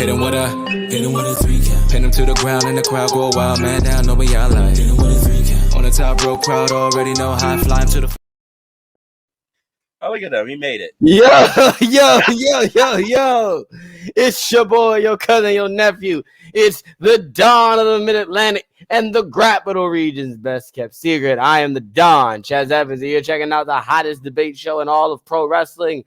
Hit him with a 3 count. Pin him to the ground and the crowd go wild, man down, know we all like. Hit him with a 3 count. On the top rope, crowd already know high, fly him to the. Oh, look at that. We made it. Yo. It's your boy, your cousin, your nephew. It's the Don of the Mid-Atlantic and the Capital Region's best kept secret. I am the Don, Chaz Evans, and you're checking out the hottest debate show in all of pro wrestling.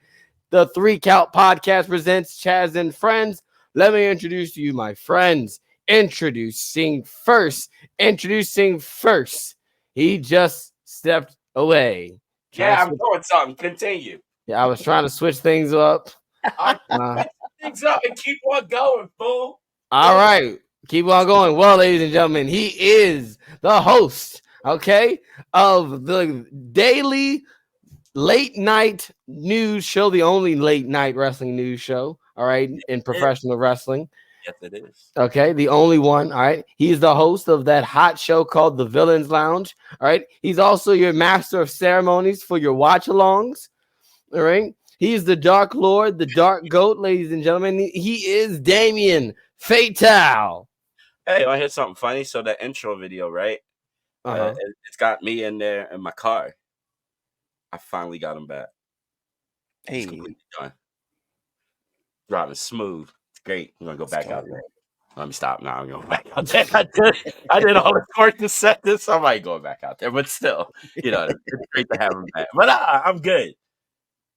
The 3 Count Podcast presents Chaz and Friends. Let me introduce to you my friends. Introducing first. He just stepped away. Yeah, I'm doing something. Continue. Yeah, I was trying to switch things up. Things up and keep on going, fool. All right. Keep on going. Well, ladies and gentlemen, he is the host, okay, of the daily late night news show, the only late night wrestling news show, all right, in professional wrestling. Yes, it is. Okay, the only one, all right. He's the host of that hot show called The Villains Lounge, all right. He's also your master of ceremonies for your watch-alongs, all right. He's the Dark Lord, the Dark Goat, ladies and gentlemen. He is Damien Fatal. Hey, I hear something funny. So that intro video, right? It's got me in there in my car. I finally got him back. Hey, It's completely done. Driving smooth. It's great. I'm gonna go back out there. Let me stop now. I'm going back out there. I did all the work to set this. I might go back out there, but still, you know, it's great to have him back. But I'm good.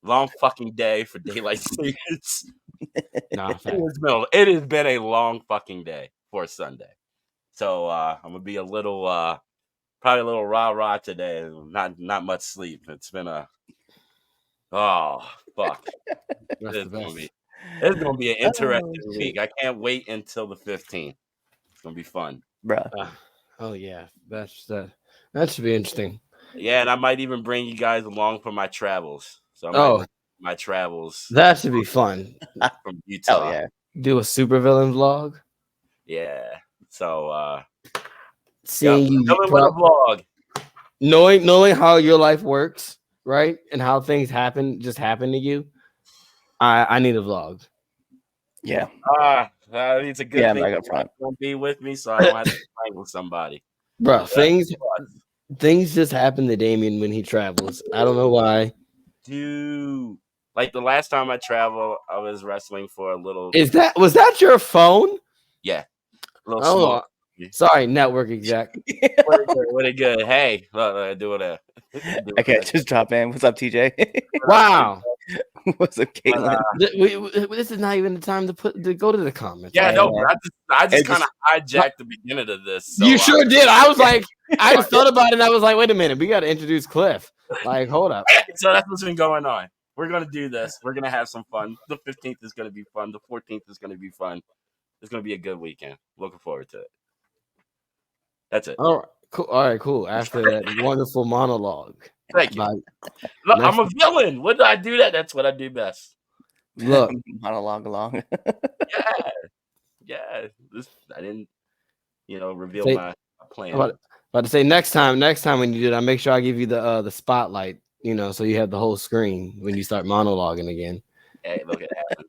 Long fucking day for daylight savings. It has been a long fucking day for a Sunday. So I'm gonna be a little probably a little rah-rah today. Not much sleep. It's been fuck. It's gonna be an interesting week. I can't wait until the 15th. It's gonna be fun. bruh. Oh yeah, that should be interesting. Yeah, and I might even bring you guys along for my travels. So I might bring my travels that should be fun. from Utah. Oh yeah. Do a supervillain vlog. Yeah. So Seeing you coming with a vlog. knowing how your life works, right? And how things just happen to you. I need a vlog. Yeah. It's a good thing. Back up front. Don't be with me, so I don't have to fight with somebody. Bro, things just happen to Damien when he travels. I don't know why. Dude, like the last time I traveled, I was wrestling for a little. Was that your phone? Yeah, a little small. Sorry, network exec. What a good. Hey, look, do it. Okay, just drop in. What's up, TJ? Wow. What's up, Caitlin? This is not even the time to go to the comments. Yeah, right? no, I just kind of hijacked the beginning of this. So, you sure did. I was like, I just thought about it and I was like, wait a minute, we got to introduce Cliff. Like, hold up. So that's what's been going on. We're going to do this. We're going to have some fun. The 15th is going to be fun. The 14th is going to be fun. It's going to be a good weekend. Looking forward to it. That's it. All right, cool. All right, cool. After that wonderful monologue. Thank you. Look, I'm a villain. When do I do that? That's what I do best. Look, monologue along. Yeah. I didn't, reveal my plan. About to say next time when you do that, make sure I give you the spotlight. So you have the whole screen when you start monologuing again. Hey, look, it happens.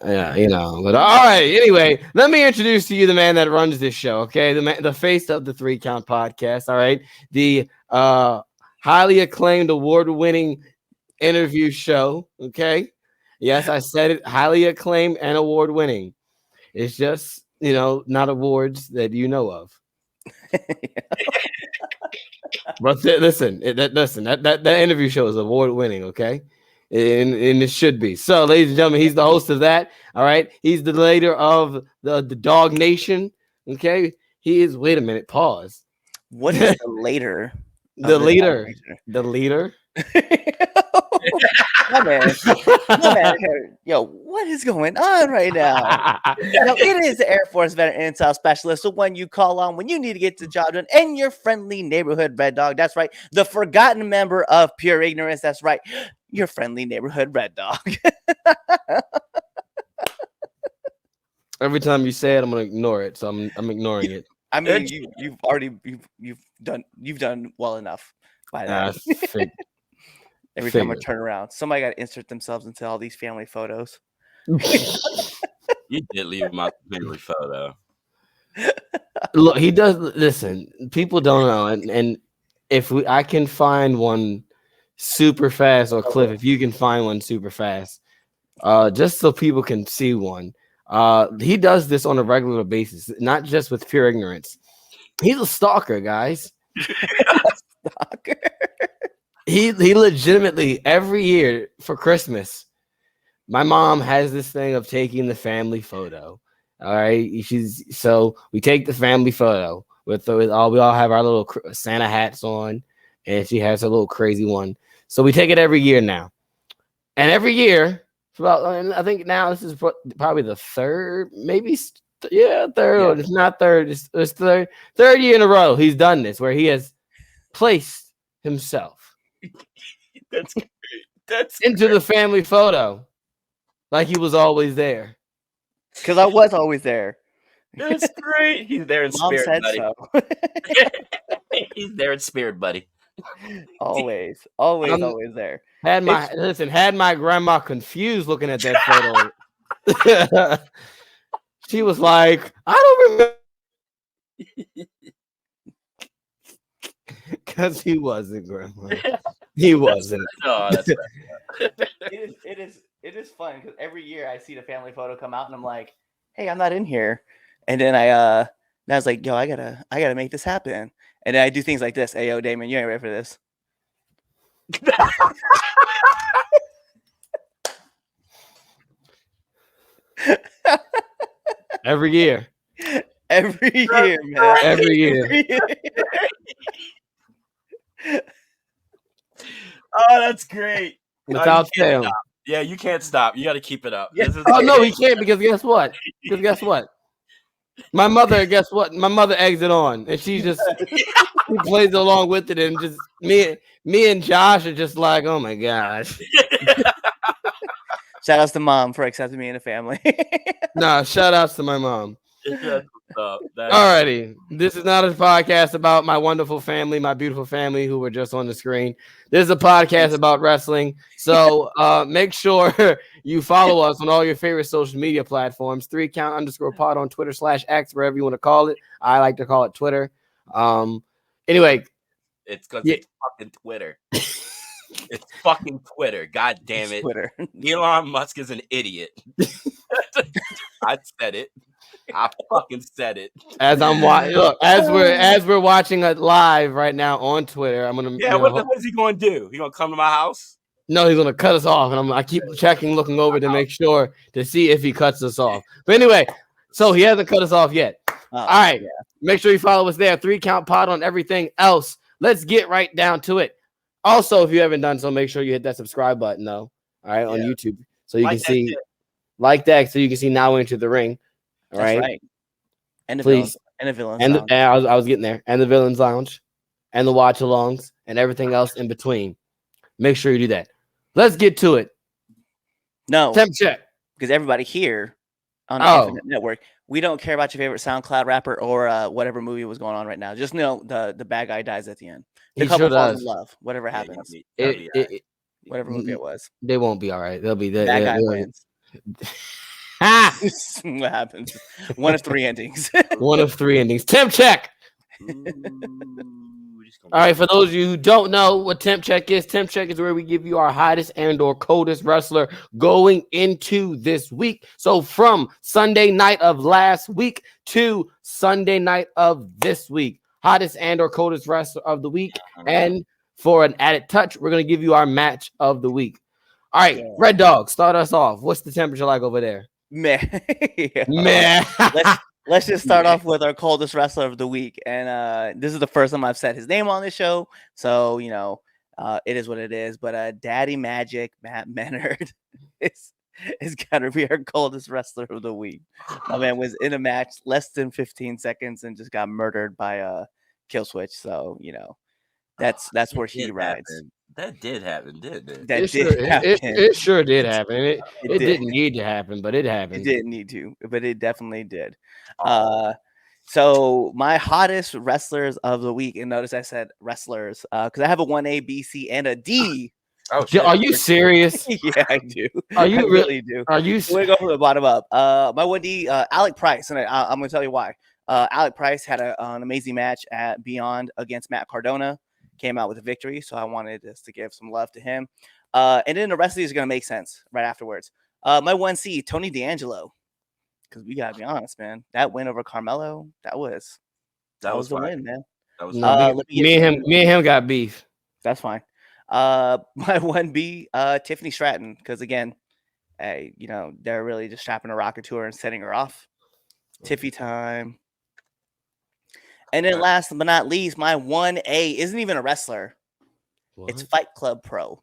Yeah. But all right. Anyway, let me introduce to you the man that runs this show. Okay, the face of the 3 Count Podcast. All right, the highly acclaimed, award-winning interview show. Okay, yes, I said it. Highly acclaimed and award-winning. It's just not awards that you know of. But listen, that interview show is award-winning. Okay. And it should be. So, ladies and gentlemen, he's the host of that. All right. He's the leader of the Dog Nation. Okay. He is. Wait a minute. Pause. What is the later? The leader. The leader. My man. Yo, what is going on right now? It is the Air Force Veteran Intel Specialist, the one you call on when you need to get the job done, and your friendly neighborhood Red Dog. That's right. The forgotten member of Pure Ignorance. That's right. Your friendly neighborhood Red Dog. Every time you say it, I'm gonna ignore it. So I'm ignoring it. I mean, you've done well enough by that. Every time I turn around, somebody got to insert themselves into all these family photos. You did leave him out the family photo. Look, he does. Listen, people don't know, and if I can find one super fast, or Cliff, if you can find one super fast, just so people can see one. He does this on a regular basis, not just with pure ignorance. He's a stalker, guys. Stalker. He legitimately every year for Christmas, my mom has this thing of taking the family photo. All right, so we take the family photo we all have our little Santa hats on, and she has her little crazy one. So we take it every year now, and every year, I think now this is probably the third, maybe third. Yeah. Or it's not third. It's third year in a row he's done this where he has placed himself That's into the family photo like he was always there. Because I was always there. That's great. He's there in Mom spirit, said buddy. so. He's there in spirit, buddy. always there. Had my grandma confused looking at that photo. She was like, I don't remember. Because he wasn't, grandma. He wasn't. Oh, that's right. It is fun because every year I see the family photo come out and I'm like, hey, I'm not in here. And then I was like, yo, I gotta make this happen. And then I do things like this. Hey, yo, Damien, you ain't ready for this. Every year. Every year, man. Every year. Oh, that's great. Without fail. Yeah, you can't stop. You got to keep it up. Yeah. Oh no, he can't because guess what? My mother eggs it on, and she plays along with it, and just me and Josh are just like, oh my gosh. Shout outs to Mom for accepting me in the family. Nah, shout outs to my mom. That's what's up. Alrighty, this is not a podcast about my wonderful family, my beautiful family who were just on the screen. This is a podcast about wrestling. So make sure you follow us on all your favorite social media platforms. 3count_pod on Twitter /X, wherever you want to call it. I like to call it Twitter. Anyway, it's because it's fucking Twitter. It's fucking Twitter. God damn it. Twitter. Elon Musk is an idiot. I said it. I fucking said it. As I'm watching, look, as we're watching it live right now on Twitter, I'm gonna. Yeah, what is he gonna do? He gonna come to my house? No, he's gonna cut us off, and I keep checking, looking over to make sure to see if he cuts us off. But anyway, so he hasn't cut us off yet. All right, make sure you follow us there. 3count_pod on everything else. Let's get right down to it. Also, if you haven't done so, make sure you hit that subscribe button, though. All right, on YouTube, so you can see so you can see Now Into the Ring. All right. And the Please. Villains. I was getting there. And the Villains Lounge, and the Watch Alongs, and everything else in between. Make sure you do that. Let's get to it. No, Temp check. because everybody here on the Infinite Network, we don't care about your favorite SoundCloud rapper or whatever movie was going on right now. Just know the bad guy dies at the end. The couple falls in love. Whatever happens. Whatever movie it was. They won't be all right. They'll be the bad guy wins. What happens? One of three endings. One of three endings. Temp check. All right, for those of you who don't know what temp check is where we give you our hottest and or coldest wrestler going into this week. So from Sunday night of last week to Sunday night of this week, hottest and or coldest wrestler of the week. And for an added touch, we're going to give you our match of the week. All right, Red Dog, start us off. What's the temperature like over there? Man. Let's just start off with our coldest wrestler of the week. And this is the first time I've said his name on this show. So, it is what it is. But Daddy Magic, Matt Menard, is got to be our coldest wrestler of the week. My man was in a match less than 15 seconds and just got murdered by a kill switch. So, that's where he rides. That did happen, didn't it? It sure did happen. It didn't need to happen, but it happened. It didn't need to, but it definitely did. So my hottest wrestlers of the week, and notice I said wrestlers because I have a 1A, B, C, and a D Oh, shit. Are you serious? Yeah, I do. Are you I really do. Are you? We're gonna go from the bottom up. My 1D, Alec Price, and I'm gonna tell you why. Alec Price had an amazing match at Beyond against Matt Cardona. Came out with a victory, so I wanted just to give some love to him. And then the rest of these are gonna make sense right afterwards. My 1C, Tony D'Angelo, because we gotta be honest, man. That win over Carmelo, that was the win, man. That was me and him got beef. That's fine. My 1B, Tiffany Stratton, because again, hey, they're really just strapping a rocket to her and setting her off. Tiffy time. And then last but not least, my 1A isn't even a wrestler. What? It's Fight Club Pro.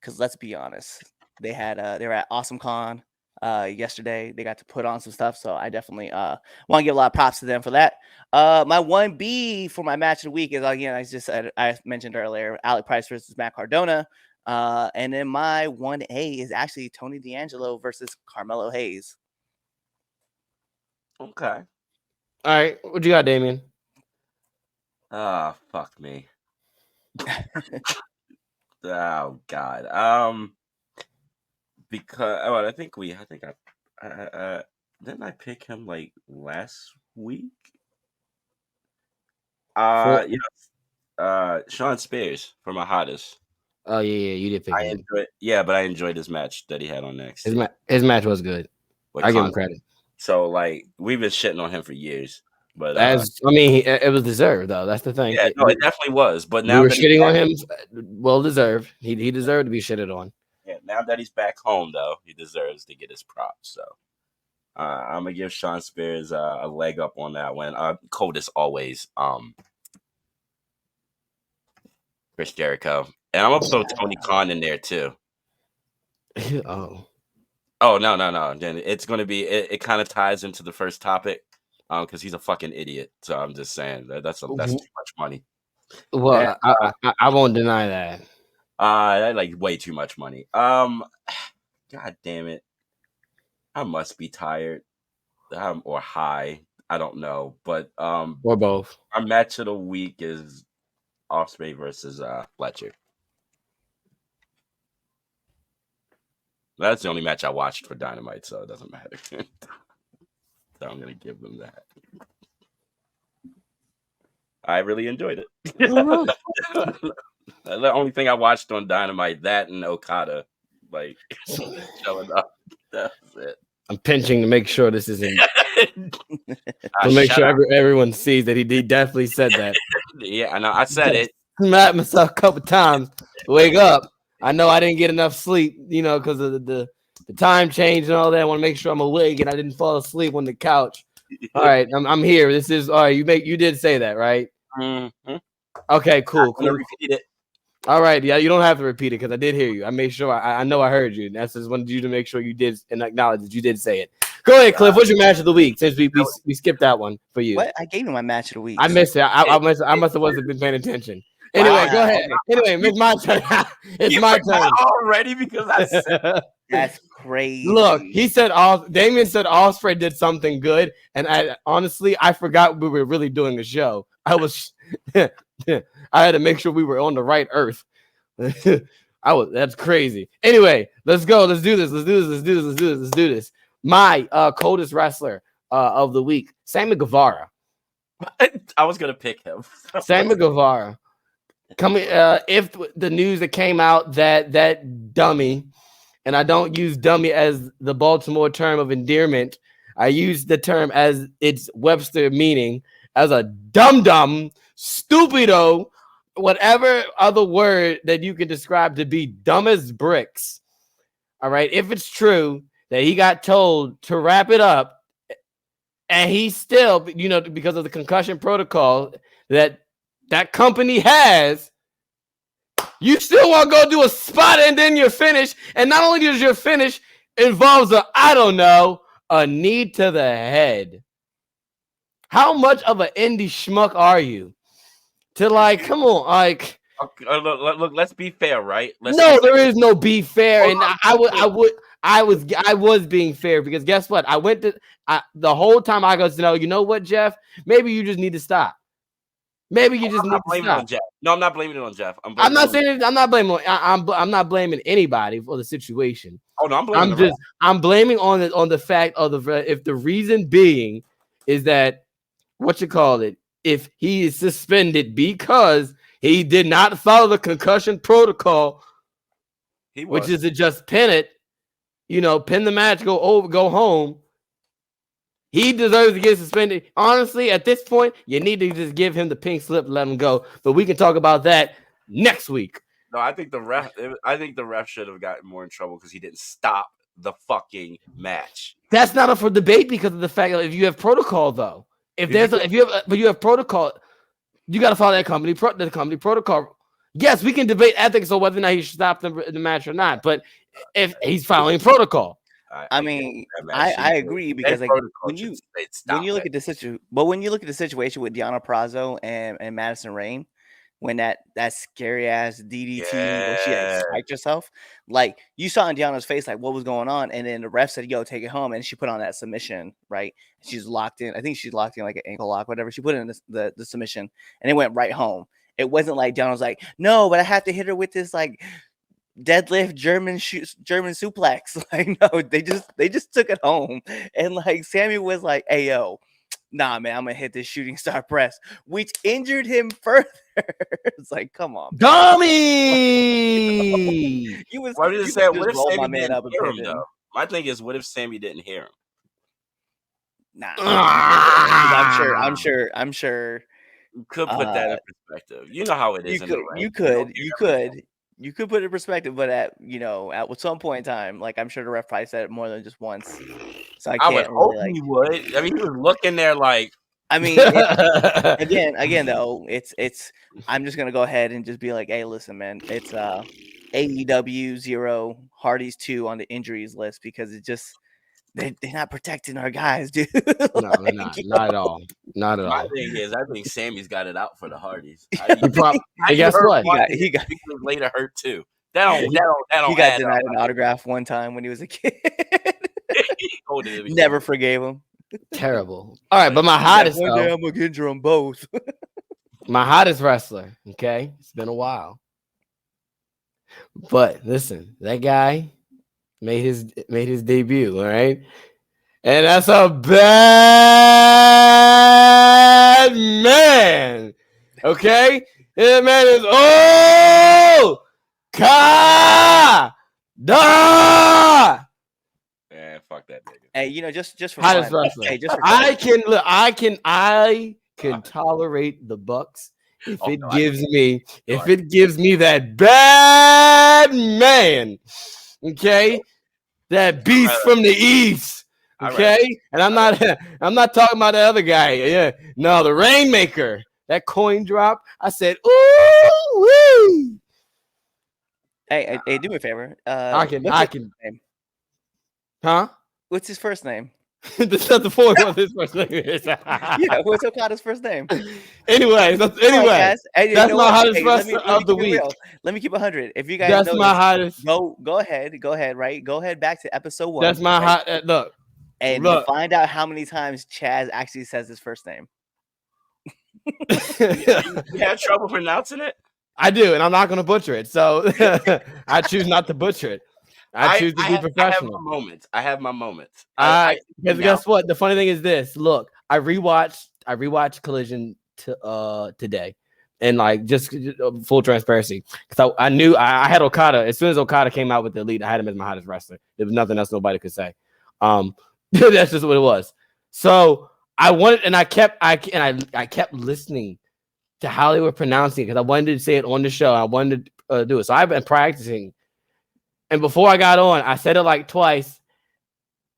Because let's be honest, they were at Awesome Con yesterday. They got to put on some stuff, so I definitely want to give a lot of props to them for that. My 1B for my match of the week is, again, I mentioned earlier, Alec Price versus Matt Cardona. And then my 1A is actually Tony D'Angelo versus Carmelo Hayes. Okay. All right, what you got, Damien? Fuck me. Oh God. Because I think I didn't I pick him like last week? Sean Spears for my hottest. Oh yeah, you did pick him. But I enjoyed his match that he had on next. His match was good. I give him credit. So like we've been shitting on him for years, but it was deserved though. That's the thing. Yeah, it definitely was. But now we were shitting on him. Well deserved. He deserved to be shitted on. Yeah, now that he's back home though, he deserves to get his props. So I'm gonna give Sean Spears a leg up on that one. Coldest always. Chris Jericho, and I'm gonna throw Tony Khan in there too. Oh no. Then it's gonna be. It kind of ties into the first topic, because he's a fucking idiot. So I'm just saying that's too much money. Well, I won't deny that. Like way too much money. God damn it. I must be tired. Or high. I don't know. But or both. Our match of the week is Ospreay versus Fletcher. That's the only match I watched for Dynamite, so it doesn't matter. So I'm gonna give them that. I really enjoyed it. The only thing I watched on Dynamite, that and Okada, like showing up. That's it. I'm pinching to make sure this isn't. To make sure everyone sees that he definitely said that. Yeah, I know. I said it. I'm at myself a couple times. Wake up. I know I didn't get enough sleep, because of the time change and all that. I want to make sure I'm awake and I didn't fall asleep on the couch. All right, I'm here. This is all right. You did say that, right? Mm-hmm. Okay, cool. I'm gonna repeat it. All right, yeah, you don't have to repeat it because I did hear you. I made sure I know I heard you. That's just wanted you to make sure you did and acknowledge that you did say it. Go ahead, Cliff. What's your match of the week? Since we skipped that one for you. What? I gave you my match of the week. I missed it. I must have wasn't been paying attention. Anyway, go ahead. Anyway, it's my turn. It's my turn already because I said that's crazy. Look, he said Damien said Ospreay did something good, and I honestly forgot we were really doing a show. I had to make sure we were on the right earth. That's crazy. Anyway, let's go. Let's do this. My coldest wrestler of the week, Sammy Guevara. I was gonna pick him. Sammy Guevara. If the news that came out that dummy, and I don't use dummy as the Baltimore term of endearment, I use the term as its Webster meaning, as a dum-dum, stupido, whatever other word that you can describe to be dumb as bricks. All right. If it's true that he got told to wrap it up and he still, because of the concussion protocol that company has, you still want to go do a spot and then you're finished. And not only does your finish involves a knee to the head. How much of an indie schmuck are you? To come on, okay, look, let's be fair, right? There is no be fair, and I was being fair because guess what? I went to the whole time I go, you know what, Jeff? Maybe you just need to stop. Maybe you just need to stop. No, I'm not blaming it on Jeff. I'm not saying I'm not blaming. I'm not blaming anybody for the situation. Oh no, I'm blaming. I'm blaming on the fact of if the reason being is that if he is suspended because he did not follow the concussion protocol, which is to just pin it, pin the match, go home. He deserves to get suspended. Honestly, at this point, you need to just give him the pink slip, let him go. But we can talk about that next week. No, I think the ref should have gotten more in trouble because he didn't stop the fucking match. That's not up for debate because of the fact that if you have protocol, though, if you have protocol, you got to follow that company protocol. Yes, we can debate ethics on whether or not he should stop the match or not. But if he's following protocol. I mean, I agree because like when you look at the situation, when you look at the situation with Deonna Purrazzo and Madison Rayne, when that scary ass DDT where she like spiked herself, like you saw in Deonna's face like what was going on, and then the ref said, "Yo, take it home," and she put on that submission, right? She's locked in. I think she's locked in like an ankle lock, whatever. She put in the submission, and it went right home. It wasn't like Deonna was like, "No, but I have to hit her with this like." Deadlift German suplex. Like no, they just took it home, and like Sammy was like, "Hey yo, nah man, I'm gonna hit this shooting star press," which injured him further. It's like, come on, dummy. What if Sammy didn't hear him though? My thing is, what if Sammy didn't hear him? Nah, I'm sure. You could put that in perspective. You know how it is. You could put it in perspective, but at some point in time, like I'm sure the ref probably said it more than just once. So I would hope he would. I mean, he was looking there like. I mean, again though, it's. I'm just gonna go ahead and just be like, hey, listen, man, it's AEW 0, Hardy's 2 on the injuries list because it just they're not protecting our guys, dude. No, they're not. Not at all. Not at all. My thing is, I think Sammy's got it out for the Hardys. Guess what? He got later hurt too. That don't he got denied an autograph one time when he was a kid. Never forgave him. Terrible. All right, but my hottest. One day I'm gonna get you on both. My hottest wrestler. Okay, it's been a while, but listen, that guy made his debut. All right, and that's a bad man. Okay, that man is OKADA. Yeah, fuck that nigga. Hey, just for hottest fun. wrestler. Hey, just for I can tolerate the Bucks if it gives me that bad man. Okay, that beast from the east. Okay, and I'm not talking about the other guy. Yeah, no, the Rainmaker. That coin drop. I said, ooh wee. Hey, do me a favor. I can. Huh? What's his first name? That's not the point of his first name is. Yeah, what's Okada's first name? Anyway, that's my hottest wrestler of the week. Let me keep 100. If you guys that's my hottest. Go ahead, right? Go ahead back to episode 1. That's my hot look. And find out how many times Chaz actually says his first name. You had trouble pronouncing it? I do, and I'm not going to butcher it. So I choose not to butcher it. I choose to be professional. I have my moments. Because guess what? The funny thing is this. Look, I rewatched Collision today, and like just full transparency, because I knew I had Okada as soon as Okada came out with the Elite. I had him as my hottest wrestler. There was nothing else nobody could say. That's just what it was. So I wanted, and I kept listening to how they were pronouncing it because I wanted to say it on the show. I wanted to do it. So I've been practicing. And before I got on, I said it like twice.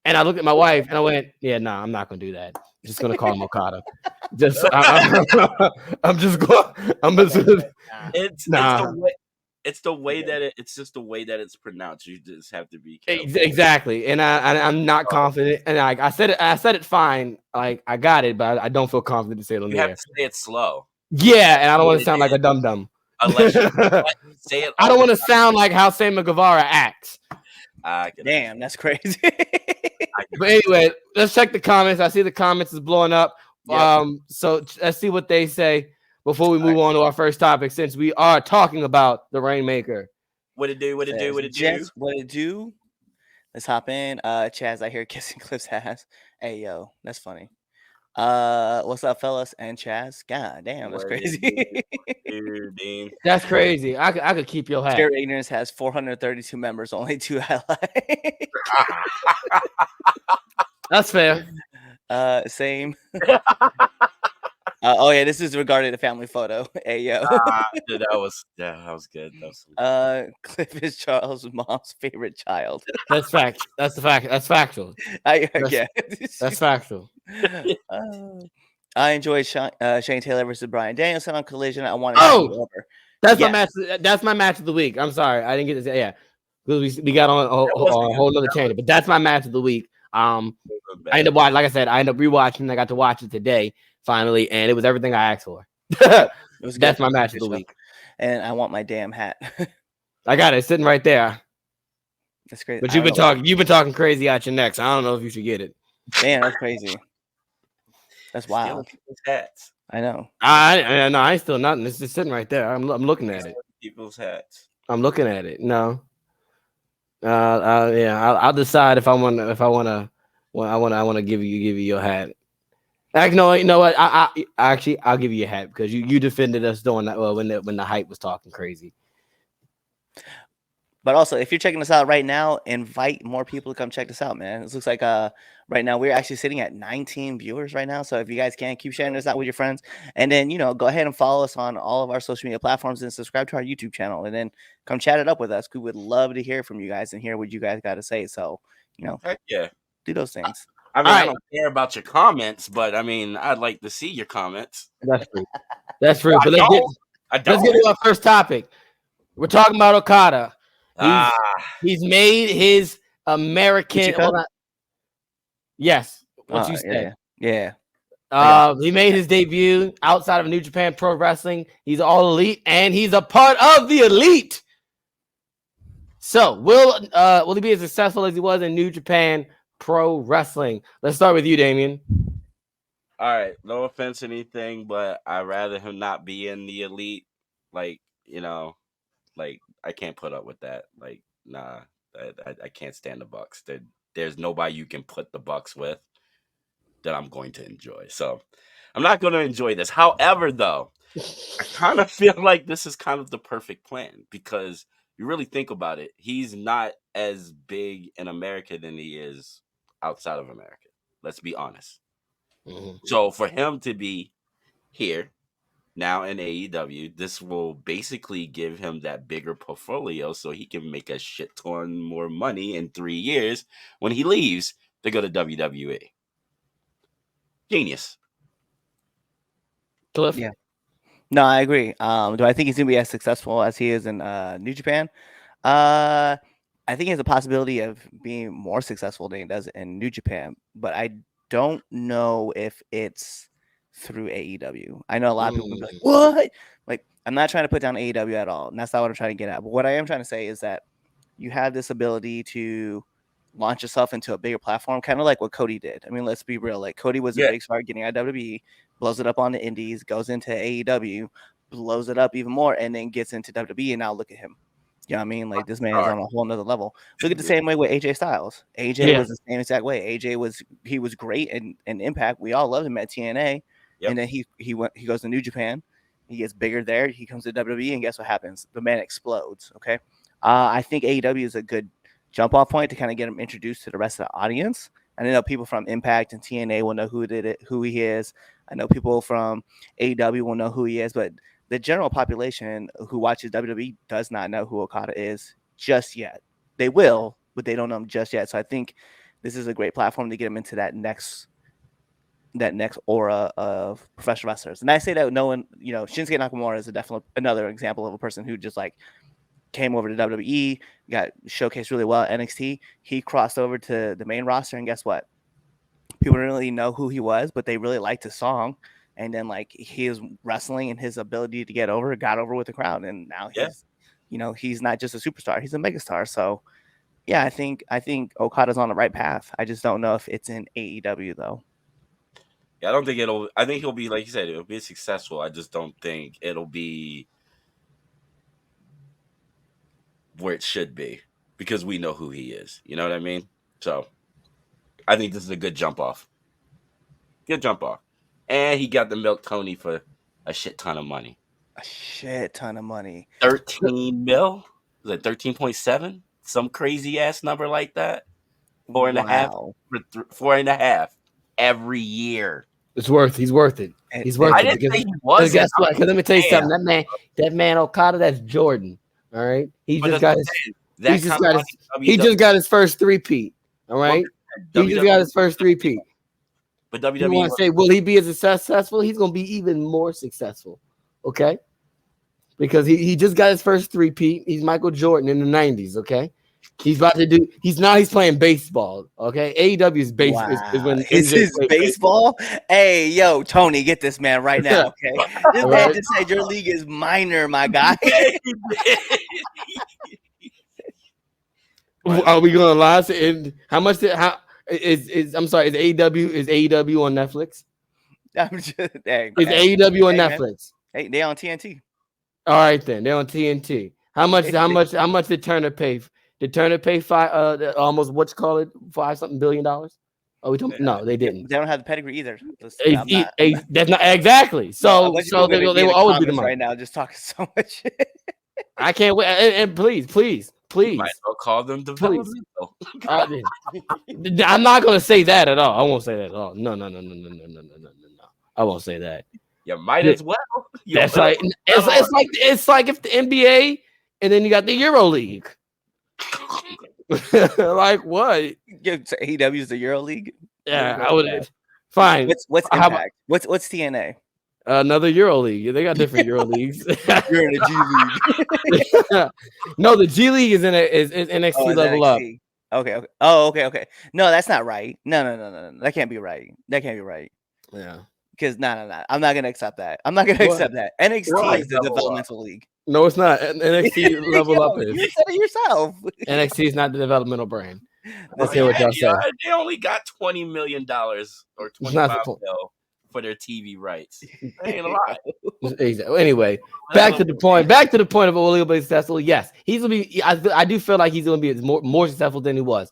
And I looked at my wife and I went, yeah, nah, I'm not going to do that. I'm just going to call him Okada. It's the way that it's just the way that it's pronounced. You just have to be careful. Exactly. And I'm not confident. And I said it fine. Like I got it, but I don't feel confident to say it on the air. You have to say it slow. Yeah, and I don't want to sound like a dum-dum. Unless you say it. I don't want to sound like how Sammy Guevara acts. Damn, that's crazy. But anyway, let's check the comments. I see the comments is blowing up. Yeah. So let's see what they say. before we move on to our first topic, since we are talking about the Rainmaker. What it do? What it do? What it do? Jets, what it do? Let's hop in. Chaz, I hear kissing Cliff's ass. Hey yo, that's funny. What's up, fellas? And Chaz. God damn, that's What it crazy. do, Dean? That's crazy. I could keep your hat. Pure Ignorance has 432 members, only 2 highlights. That's fair. Same. Oh yeah, this is regarding the family photo. Hey yo. Dude, that was good. That was Cliff is Charles' mom's favorite child. That's fact. That's the fact. That's factual. Yeah. That's factual. I enjoyed Shane Taylor versus Bryan Danielson on Collision. I want to over. That's my match. That's my match of the week. I'm sorry, I didn't get to say. Yeah, we got on a whole other tangent, but that's my match of the week. I ended up watching, like I said, I ended up rewatching. I got to watch it today finally, and it was everything I asked for. That's my match of the week. And I want my damn hat. I got it sitting right there. That's crazy. But you've been talking crazy out your neck. So I don't know if you should get it. Man, that's crazy. That's wild. Hats. I know. I ain't still nothing. It's just sitting right there. I'm looking at it. People's hats. I'm looking at it. No. Yeah. I'll decide if I want to give you your hat. Actually, no, you know what? I'll give you a hat because you defended us doing that when the hype was talking crazy. But also, if you're checking us out right now, invite more people to come check this out, man. It looks like right now we're actually sitting at 19 viewers right now. So if you guys can, keep sharing this out with your friends, and then go ahead and follow us on all of our social media platforms and subscribe to our YouTube channel, and then come chat it up with us. We would love to hear from you guys and hear what you guys got to say. So heck yeah, do those things. I mean, I don't care about your comments, but I mean, I'd like to see your comments. That's true. That's true. But let's get to our first topic. We're talking about Okada. He's made his American. Yes, what you said. Yeah. He made his debut outside of New Japan Pro Wrestling. He's all elite, and he's a part of the elite. So, will he be as successful as he was in New Japan Pro Wrestling? Let's start with you, Damien. All right, no offense or anything, but I'd rather him not be in the elite. I can't put up with that. Nah, I can't stand the Bucks. There's nobody you can put the Bucks with that I'm going to enjoy. So I'm not going to enjoy this. However, though, I kind of feel like this is kind of the perfect plan because you really think about it. He's not as big in America than he is outside of America. Let's be honest. Mm-hmm. So for him to be here now in AEW, this will basically give him that bigger portfolio so he can make a shit ton more money in 3 years when he leaves to go to WWE. Genius. Cliff? Yeah. No, I agree. Do I think he's going to be as successful as he is in New Japan? I think he has a possibility of being more successful than he does in New Japan, but I don't know if it's through AEW. I know a lot of people will be like, what? Like, I'm not trying to put down AEW at all, and that's not what I'm trying to get at. But what I am trying to say is that you have this ability to launch yourself into a bigger platform, kind of like what Cody did. I mean, let's be real. Like, Cody was a big star getting out of WWE, blows it up on the indies, goes into AEW, blows it up even more, and then gets into WWE, and now look at him. You know what I mean? Like, this man is on a whole nother level. Look at the same way with AJ Styles. AJ was the same exact way. AJ was great in Impact. We all loved him at TNA. Yep. And then he goes to New Japan. He gets bigger there. He comes to WWE, and guess what happens? The man explodes. Okay. I think AEW is a good jump off point to kind of get him introduced to the rest of the audience. And I know people from Impact and TNA will know who he is. I know people from AEW will know who he is, but the general population who watches WWE does not know who Okada is just yet. They will, but they don't know him just yet. So I think this is a great platform to get him into that next aura of professional wrestlers. And I say that no one, Shinsuke Nakamura is definitely another example of a person who just like came over to WWE, got showcased really well at NXT. He crossed over to the main roster, and guess what? People didn't really know who he was, but they really liked his song. And then like his wrestling and his ability to got over with the crowd. And now he's not just a superstar, he's a megastar. So yeah, I think Okada's on the right path. I just don't know if it's in AEW though. Yeah, I don't think it'll. I think he'll be like you said. It'll be successful. I just don't think it'll be where it should be because we know who he is. You know what I mean? So I think this is a good jump off. Good jump off, and he got the milk Tony for a shit ton of money. A shit ton of money. 13 mil? Was it 13.7? Some crazy ass number like that. 4.5. Wow. 4.5 every year. He's worth it. And- He's worth I it. didn't Because, think he because was. guess what? Because let me tell you Damn. something. That man Okada, that's Jordan. All right. He But just that's got what his I'm saying. he just That got kind his of he just got his first three-peat. All right. He just got his first three-peat. But You WWE want to say, will he be as successful? He's going to be even more successful. Okay. Because he just got his first three-peat. He's Michael Jordan in the 90s. Okay. He's about to do. He's playing baseball. Okay. AEW is base Wow. is when Is NJ his played baseball? Hey, yo, Tony, get this man right now. Okay. This man Right. just said your league is minor, my guy. Are we going to lie? And how much? I'm sorry. Is AEW on Netflix? I'm just, hey, Is hey, AEW on hey, man. Netflix? Hey, they on TNT. All right then. They're on TNT. How much did Turner pay? Did Turner pay almost $5 something billion? Oh, we talking? No, they didn't. They don't have the pedigree either. That's not exactly. So they will always be the money. right now. Just talking so much shit. I can't wait. And please. Might as well call them developmental. I'm not gonna say that at all. I won't say that at all. No. I won't say that. You might as well. That's like it's like if the NBA and then you got the Euro League. Like what? AEW is the Euro League. Yeah, I would. Fine. What's Impact? What's TNA? Another Euro League. They got different Euro leagues. You're in a G League. No, the G League is NXT level up. Okay. Oh, okay. No, that's not right. No. That can't be right. Yeah. Because no. I'm not gonna accept that. Accept that. NXT is the developmental league. No, it's not. NXT level up is. You said it yourself. NXT is not the developmental brand. Let's Oh, hear what y'all say. They only got $20 million or $25 million for their TV rights. That ain't a lot. Exactly. Anyway, back to the point of will he be successful? Yes, he's gonna be. I do feel like he's gonna be more successful than he was.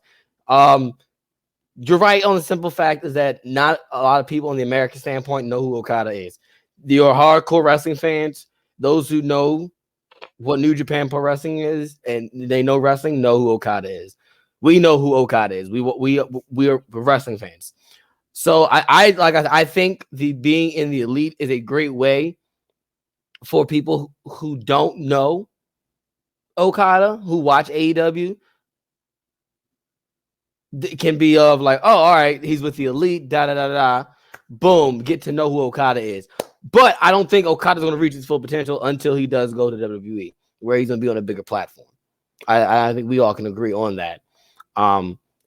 You're right on the simple fact is that not a lot of people in the American standpoint know who Okada is. Your hardcore wrestling fans, those who know what New Japan Pro Wrestling is and they know wrestling, know who Okada is. We know who Okada is. We are wrestling fans. So I think the being in the elite is a great way for people who don't know Okada, who watch AEW, can be of like, oh, all right, he's with the elite, boom, get to know who Okada is. But I don't think Okada's going to reach his full potential until he does go to WWE, where he's going to be on a bigger platform. I think we all can agree on that.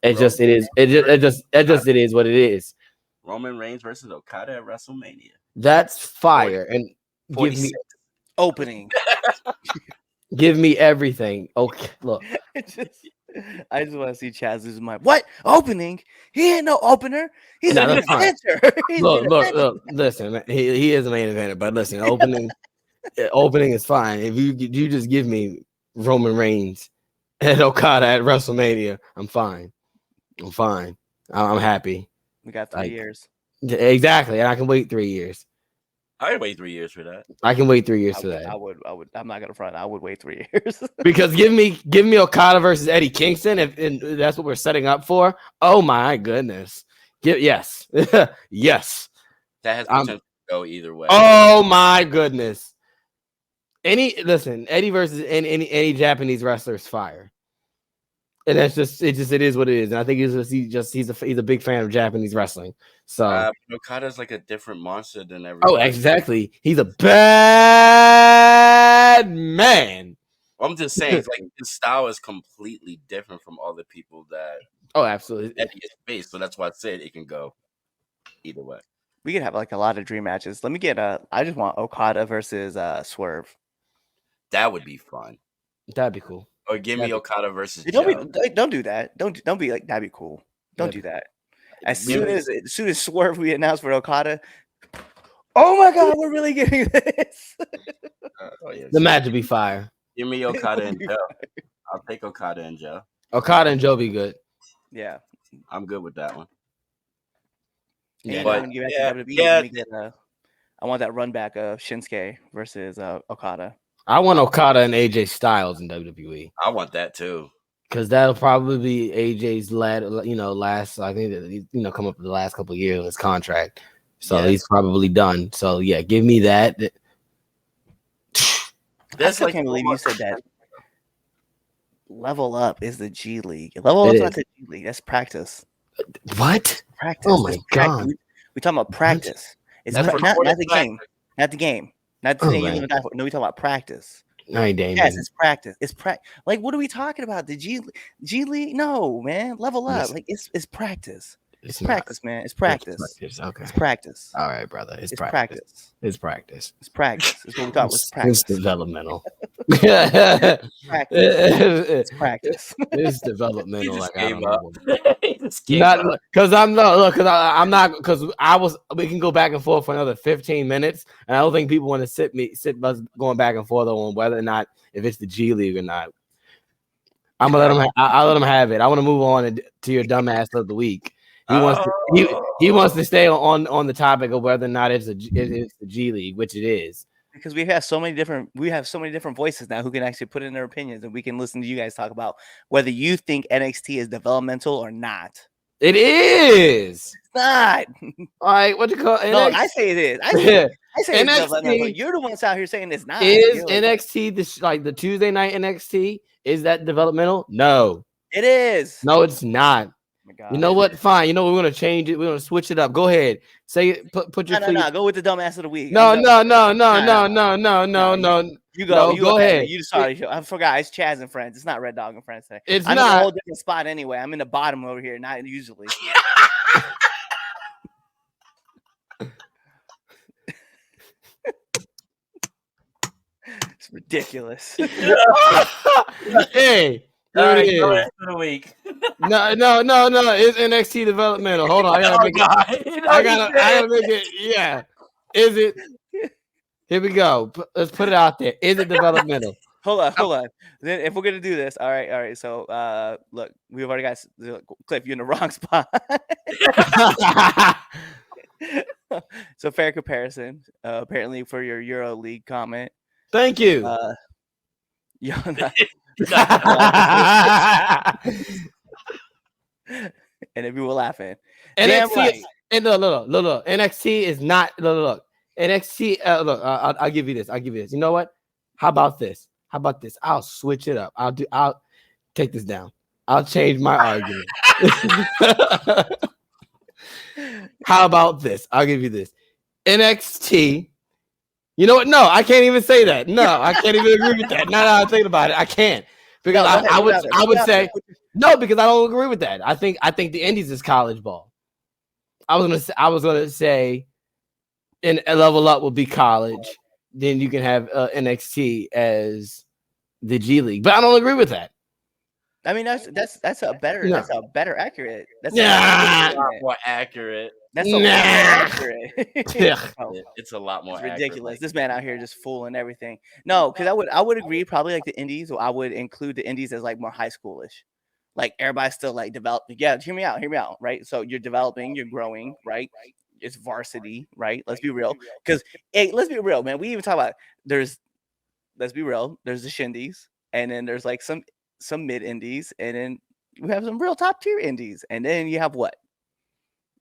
It is what it is. Roman Reigns versus Okada at WrestleMania. That's fire. 40, and 46. Give me opening. Give me everything. Okay, look. I just want to see Chaz lose my what opening? He ain't no opener. He's a main eventer. Look. Listen, man, he is a main eventer, but listen, opening is fine. If you just give me Roman Reigns and Okada at WrestleMania, I'm fine. I'm happy. We got 3 years. Exactly, and I can wait 3 years. I would wait 3 years for that. I can wait 3 years for that. I would. I'm not gonna front. I would wait 3 years. Because give me Okada versus Eddie Kingston, and that's what we're setting up for. Oh my goodness! Yes. That has potential to go either way. Oh my goodness! Eddie versus any Japanese wrestler is fire. And that's it is what it is. And I think he's a big fan of Japanese wrestling. So Okada's like a different monster than everybody. Oh, exactly. He's a bad man. I'm just saying, it's like his style is completely different from all the people that. Oh, absolutely. Eddie is based, so that's why I said it can go either way. We could have like a lot of dream matches. Let me get I just want Okada versus Swerve. That would be fun. That'd be cool. Or give me Okada versus. Don't do that. Don't be like that'd be cool. Don't do that. As soon as Swerve we announced for Okada, oh my God, we're really getting this. The match would be fire. Give me Okada and Joe. I'll take Okada and Joe. Okada and Joe be good. Yeah, I'm good with that one. Yeah, but but when you get back to WWE, yeah. let me get, I want that run back of Shinsuke versus Okada. I want Okada and AJ Styles in WWE. I want that too. Because that'll probably be AJ's last. I think that come up with the last couple of years of his contract, so he's probably done. So yeah, give me that. I still can't believe you said that. Level Up is the G League. Level Up's not the G League. That's practice. What? Practice. Oh my God. We're talking about practice. It's not the game. Not the game. Not the thing you're going to die for. No, we're talking about practice. All right, Damien. Yes, it's practice. It's like, what are we talking about? The G League? No, man. Level Up. Like it's practice. It's practice, man. It's practice. Okay. It's practice. All right, brother. It's practice. Practice. It's practice. It's practice. It's what we talk about. It's practice. It's developmental. Practice. It's practice. It's developmental. He Like just I gave don't up. know. He just gave up. Because I'm not because we can go back and forth for another 15 minutes, and I don't think people want to sit us going back and forth on whether or not if it's the G League or not. I'm gonna let them. I'll let them have it. I want to move on to your dumbass of the week. He wants to stay on the topic of whether or not it's the G League, which it is. Because we have so many different voices now who can actually put in their opinions, and we can listen to you guys talk about whether you think NXT is developmental or not. It is. It's not. All right, what you call it? No, I say it is. I say it's developmental. You're the ones out here saying it's not. Is NXT the Tuesday night NXT? Is that developmental? No, it is. No, it's not. God. You know what? Fine. You know we're gonna change it. We're gonna switch it up. Go ahead. Say it. Put your. No. Go with the dumbass of the week. No. You go. No, go ahead. You sorry. I forgot. It's Chaz and Friends. It's not Red Dog and Friends today. I'm not. in a whole different spot anyway. I'm in the bottom over here. Not usually. It's ridiculous. Hey. All right, go ahead for the week. No. It's NXT developmental. Hold on. I gotta make it. Yeah. Is it? Here we go. Let's put it out there. Is it developmental? Hold on. Then if we're gonna do this, all right. So look, we've already got Cliff. You're in the wrong spot. So fair comparison. Apparently for your Euro League comment. Thank you. And if you were laughing, NXT right. And look. NXT is not look. NXT. Look, I'll give you this. You know what? How about this? I'll switch it up. I'll take this down. I'll change my argument. How about this? I'll give you this. NXT. You know what? No, I can't even say that. No, I can't even agree with that. Now that I think about it, I can't. Because I would say no, because I don't agree with that. I think the Indies is college ball. I was gonna say in a level up will be college. Then you can have NXT as the G League. But I don't agree with that. I mean that's a better accurate. That's a lot more accurate. That's a lot more accurate. It's a lot more ridiculous. Accurate. This man out here just fooling everything. No, because I would agree probably like the Indies. I would include the Indies as like more high schoolish. Like everybody's still like developing. Yeah, hear me out, right? So you're developing, you're growing, right? It's varsity, right? Let's be real. Because let's be real, man. We even talk about there's the shindies, and then there's like some mid indies, and then we have some real top tier indies, and then you have what?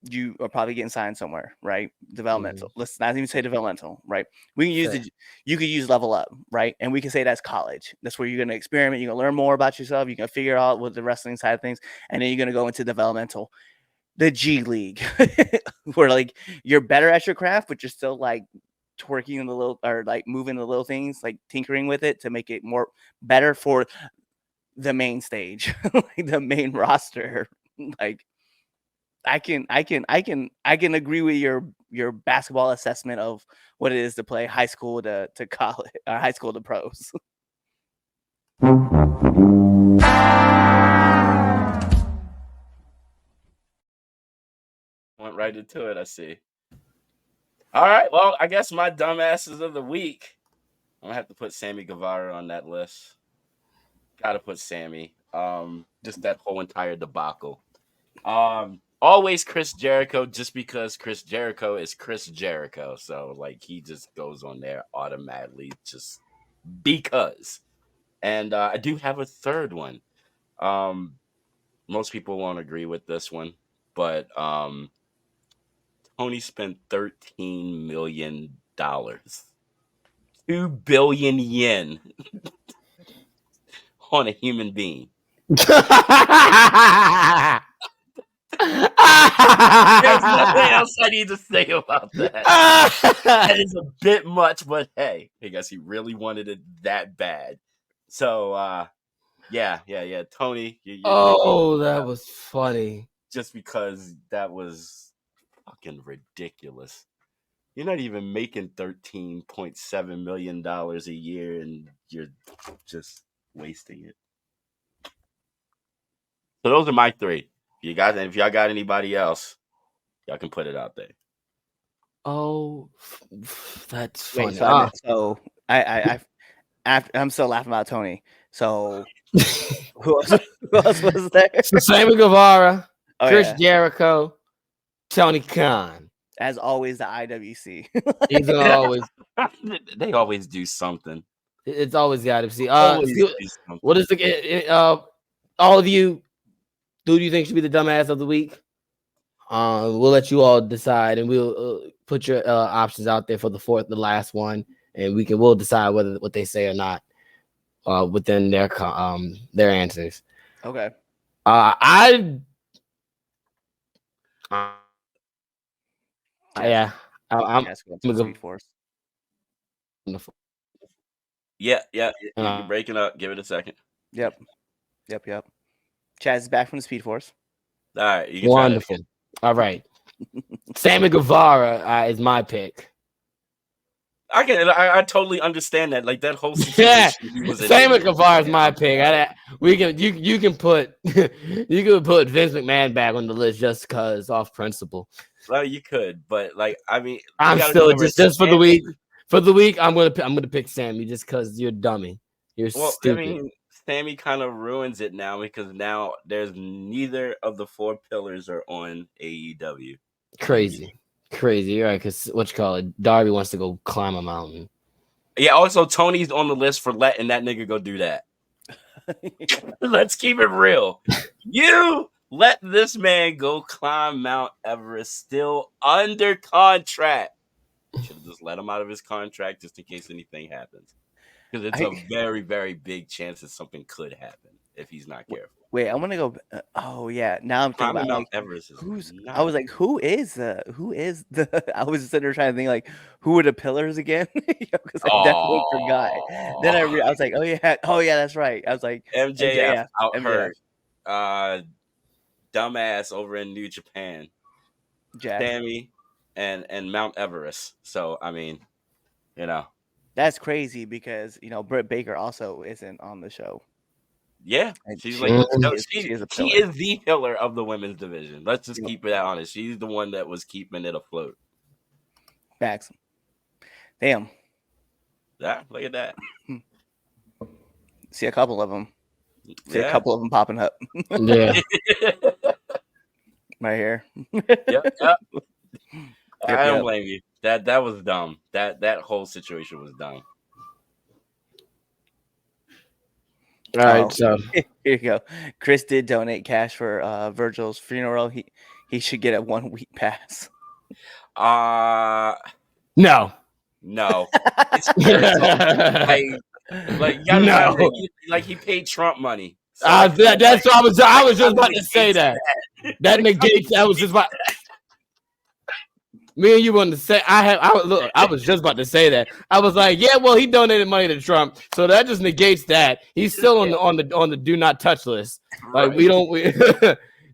You are probably getting signed somewhere, right? Developmental. Let's not even say developmental, right? We can use you could use level up, right? And we can say that's college. That's where you're going to experiment. You're going to learn more about yourself. You're going to figure out what the wrestling side of things, and then you're going to go into developmental. The G League, where like you're better at your craft, but you're still like twerking in the little or like moving the little things, like tinkering with it to make it more better for the main stage, like the main roster. Like I can agree with your basketball assessment of what it is to play high school to college or high school to pros. right into it. I see. All right. Well, I guess my dumbasses of the week. I'm gonna have to put Sammy Guevara on that list. Gotta put Sammy. Just that whole entire debacle. Always Chris Jericho, just because Chris Jericho is Chris Jericho. So like he just goes on there automatically, just because. And I do have a third one. Most people won't agree with this one, but Tony spent $13 million, 2 billion yen on a human being. There's nothing else I need to say about that. That is a bit much, but hey, I guess he really wanted it that bad. So, yeah. Tony, that was funny. Just because that was fucking ridiculous. You're not even making $13.7 million a year, and you're just wasting it. So those are my three. If y'all got anybody else, y'all can put it out there. Oh, that's funny. Wait, I'm still laughing about Tony. So who else was there? So Sammy Guevara, Chris Jericho, Tony Khan. As always, the IWC. He's always. They always do something. It's always got to see. What is the all of you? Who do you think should be the dumbass of the week? We'll let you all decide, and we'll put your options out there for the last one, and we'll decide whether what they say or not within their answers. Okay. I'm Speed Force. Yeah. You're breaking up. Give it a second. Yep. Chaz is back from the Speed Force. All right. You can wonderful. All right. Sammy Guevara is my pick. I totally understand that. Like that whole situation. Sammy Guevara is my pick. You can put Vince McMahon back on the list just because off principle. Well, you could, but like I mean, I'm still just for the week. For the week, I'm gonna pick Sammy just because you're a dummy. You're stupid. I mean, Sammy kind of ruins it now because now there's neither of the 4 pillars are on AEW. Crazy. You're right, because Darby wants to go climb a mountain. Yeah, also Tony's on the list for letting that nigga go do that. Let's keep it real. You let this man go climb Mount Everest still under contract. Should have just let him out of his contract just in case anything happens. Because it's a very, very big chance that something could happen if he's not careful. Wait, I want to go. Oh yeah, now I'm thinking about Mount Everest. I was like, who is the? I was sitting there trying to think like, who are the pillars again? Because I definitely forgot. Then I was like, oh yeah, that's right. I was like, MJF out hurt. Dumbass over in New Japan. Sammy and Mount Everest. So I mean, that's crazy because Britt Baker also isn't on the show. Yeah, she's like she is the pillar of the women's division. Let's just keep it honest. She's the one that was keeping it afloat. Facts. Damn. Yeah, look at that. See a couple of them. A couple of them popping up. Yeah. Right here. Yep. I don't blame you. That was dumb. That whole situation was dumb. All right, so here you go. Chris did donate cash for Virgil's funeral. He should get a 1 week pass. No. It's like you gotta like he paid Trump money. So that's what I was just about to say that. That negates. I was just about. Me and you wanted to say I was just about to say that. I was like, yeah, well, he donated money to Trump, so that just negates that. He's still on the do not touch list. Like we don't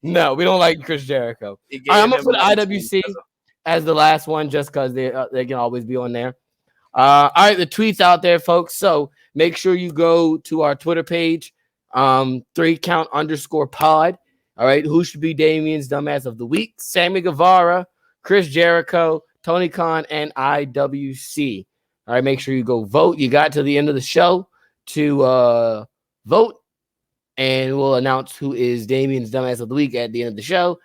like Chris Jericho. I'm gonna put IWC as the last one just because they can always be on there. All right, the tweets out there, folks. So make sure you go to our Twitter page, 3count_pod. All right, who should be Damien's dumbass of the week? Sammy Guevara Chris Jericho, Tony Khan, and IWC. All right, make sure you go vote. You got to the end of the show to vote, and we'll announce who is Damien's Dumbass of the Week at the end of the show.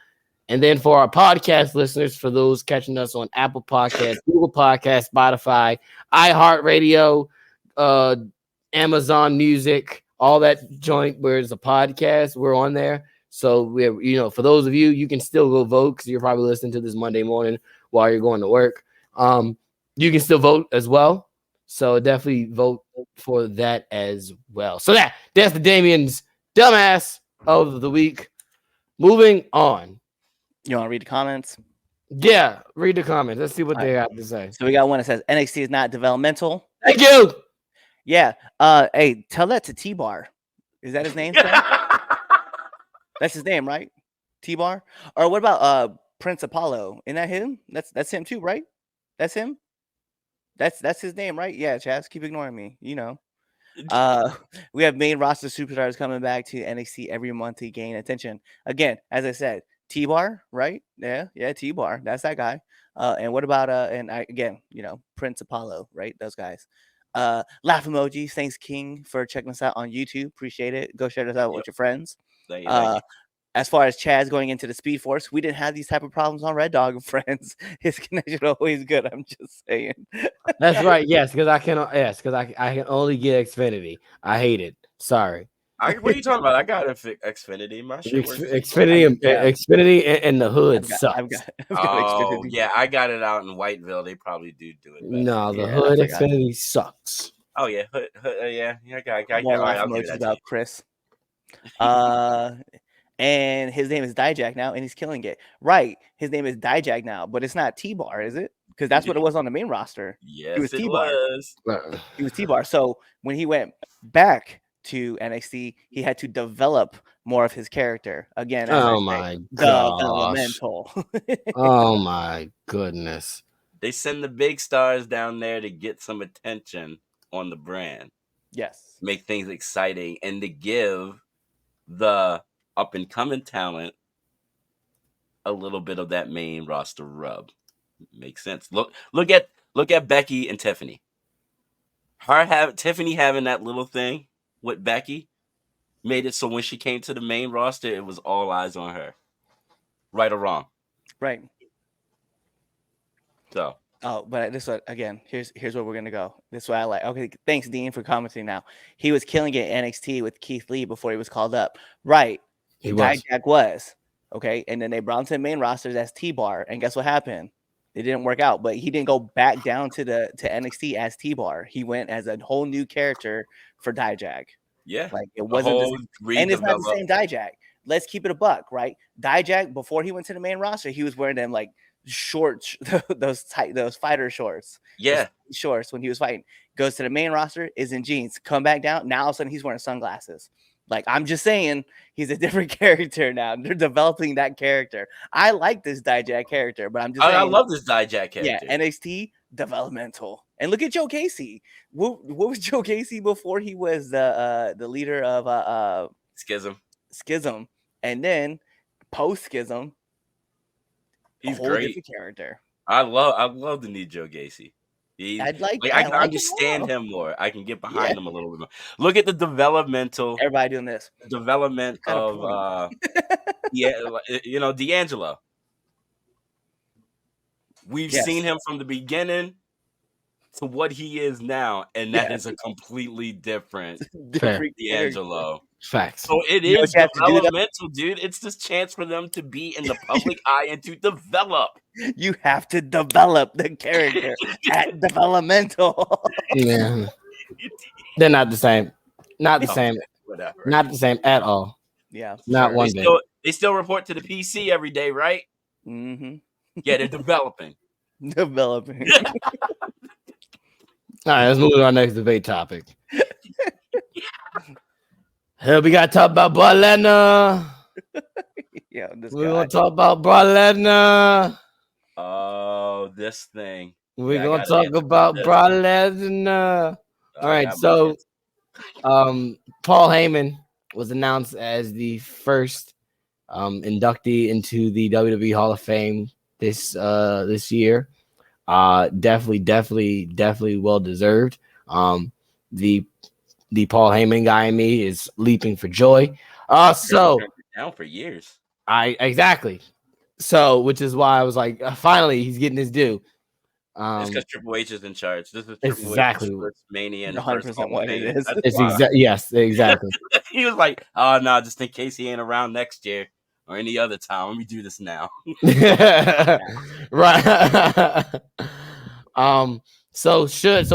And then for our podcast listeners, for those catching us on Apple Podcasts, Google Podcasts, Spotify, iHeartRadio, Amazon Music, all that joint where it's a podcast, we're on there. So we're, for those of you, you can still go vote because you're probably listening to this Monday morning while you're going to work. You can still vote as well. So definitely vote for that as well. So that's the Damien's Dumbass of the Week. Moving on. You want to read the comments? Yeah, read the comments. Let's see what they got to say. So we got one that says NXT is not developmental. Thank you. Yeah. Hey, tell that to T-Bar. Is that his name? That's his name, right? T-Bar. Or what about Prince Apollo? Isn't that him? That's him too, right? That's him. That's his name, right? Yeah, Chaz, keep ignoring me. We have main roster superstars coming back to NXT every month to gain attention. Again, as I said, T-Bar, right? Yeah, T-Bar. That's that guy. And what about Prince Apollo, right? Those guys. Laugh emojis. Thanks, King, for checking us out on YouTube. Appreciate it. Go share this out with your friends. Thank you. As far as Chaz going into the Speed Force, we didn't have these type of problems on Red Dog and Friends. His connection always good. I'm just saying. That's right. Yes, because I can only get Xfinity. I hate it. Sorry. What are you talking about? I got Xfinity. My shit works. Xfinity and the hood sucks. I've got Xfinity. Yeah, I got it out in Whiteville. They probably do it better. No, the hood Xfinity sucks. Oh yeah, hood, yeah. I got I'll give that about Chris. And his name is Dijak now, and he's killing it. Right, his name is Dijak now, but it's not T-Bar, is it? Because that's what it was on the main roster. Yes, he was T-Bar. Was. He was T-Bar. So when he went back to NXT, he had to develop more of his character again. Oh my god! Developmental. Oh my goodness! They send the big stars down there to get some attention on the brand. Yes, make things exciting and to give the up and coming talent a little bit of that main roster rub. Makes sense. Look at Becky and Tiffany. Tiffany having that little thing with Becky made it so when she came to the main roster, it was all eyes on her. Right or wrong? Right. So. Oh, but this one again. Here's where we're gonna go. This is what I like. Okay, thanks, Dean, for commenting. Now he was killing it at NXT with Keith Lee before he was called up. Right. Dijak was. Okay, and then they brought him to the main rosters as T-Bar, and guess what happened? It didn't work out, but he didn't go back down to NXT as T-Bar. He went as a whole new character for Dijak. Yeah, like it wasn't, and it's not the same Dijak. Let's keep it a buck, right? Dijak before he went to the main roster, he was wearing them like shorts, those fighter shorts. Yeah, shorts when he was fighting. Goes to the main roster, is in jeans. Come back down. Now all of a sudden he's wearing sunglasses. Like, I'm just saying, he's a different character now. They're developing that character. I like this Dijak character, but I'm just saying. I love this Dijak character. Yeah, NXT, developmental. And look at Joe Casey. What was Joe Casey before he was the leader of Schism. And then post-Schism, he's a whole great. Different character. I love the new Joe Casey. I can understand him more. I can get behind him a little bit more. Look at the developmental. Everybody doing this. Development of D'Angelo. We've seen him from the beginning to what he is now, and that is a completely different D'Angelo. Facts. So it is developmental, dude. It's this chance for them to be in the public eye and to develop. You have to develop the character at developmental. Yeah. They're not the same. Not the same. Whatever. Not the same at all. Yeah. Not one bit. They still report to the PC every day, right? Mm-hmm. Yeah, they're developing. Developing. All right, let's move to our next debate topic. Here we got to talk about Brock Lesnar. Yeah, we're going to talk about Brock Lesnar. Oh, this thing. We're going to talk about Brock Lesnar. All right, so Paul Heyman was announced as the first inductee into the WWE Hall of Fame this year. Definitely well deserved. The Paul Heyman guy in me is leaping for joy. So down for years. Exactly. So, which is why I was like, finally, he's getting his due. It's because Triple H is in charge. This is Triple exactly H's first Mania and 100% first Hall of what it Fame. is. That's It's why. yes, exactly. He was like, "Oh no, just in case he ain't around next year or any other time, let me do this now." Right. So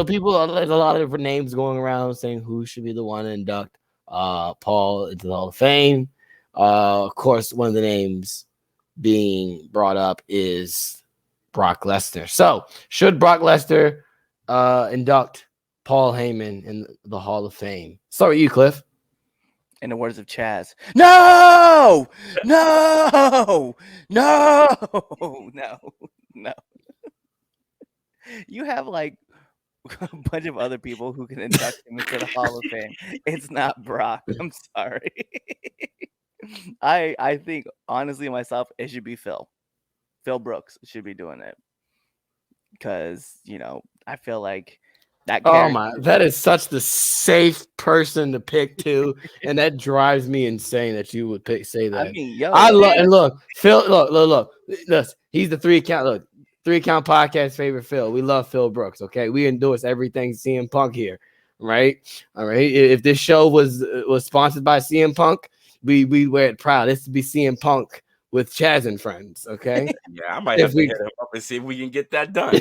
people, there's a lot of different names going around saying who should be the one to induct Paul into the Hall of Fame. Of course, one of the names being brought up is Brock Lesnar. So should Brock Lesnar induct Paul Heyman in the Hall of Fame? Sorry, you, Cliff. In the words of Chaz, no. You have like a bunch of other people who can induct him into the Hall of Fame. It's not Brock. I'm sorry. I think honestly myself, it should be Phil. Phil Brooks should be doing it because I feel like that. Oh my, that is such the safe person to pick too, and that drives me insane that you would say that. I mean, yo, I love and look, Phil. Look. He's the 3 count podcast favorite Phil. We love Phil Brooks. Okay, we endorse everything CM Punk here, right? All right. If this show was sponsored by CM Punk, we wear it proud. This would be CM Punk with Chaz and friends. Okay. Yeah, I might have to hit him up and see if we can get that done.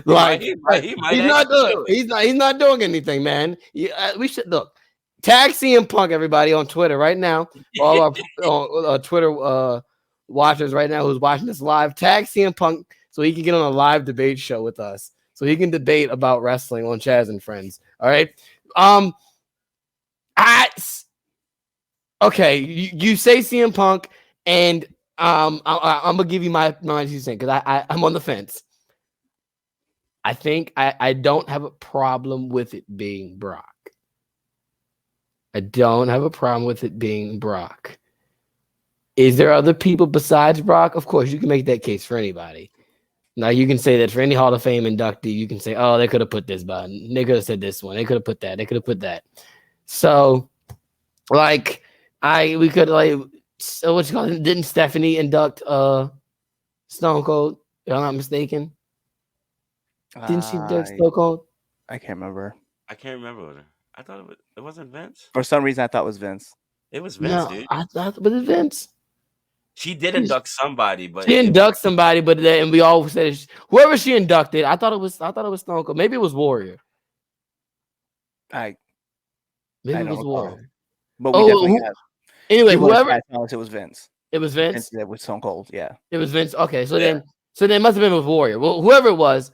Like he might he's not doing anything, man. We should look. Tag CM Punk, everybody, on Twitter right now. All our Twitter watchers right now who's watching this live. Tag CM Punk so he can get on a live debate show with us. So he can debate about wrestling on Chaz and Friends. All right. Okay, you say CM Punk, and I'm gonna give you my 2 cents because I'm on the fence. I think I don't have a problem with it being Brock. I don't have a problem with it being Brock. Is there other people besides Brock? Of course, you can make that case for anybody. Now you can say that for any Hall of Fame inductee, you can say, "Oh, they could have put this button. They could have said this one. They could have put that. They could have put that." So, like, we could so what you call it? Didn't Stephanie induct Stone Cold? If I'm not mistaken. Didn't she induct Stone Cold? I can't remember. I can't remember. I thought it wasn't Vince. For some reason, I thought it was Vince. It was Vince, dude. I thought it was Vince. She did induct somebody, but she inducted somebody, but and we all said whoever she inducted. I thought it was Stone Cold. Maybe it was Warrior. Maybe it was Warrior. But we definitely have. Anyway, whoever it was Vince. It was Vince. It was Stone Cold. Yeah, it was Vince. Okay, so then it must have been with Warrior. Well, whoever it was,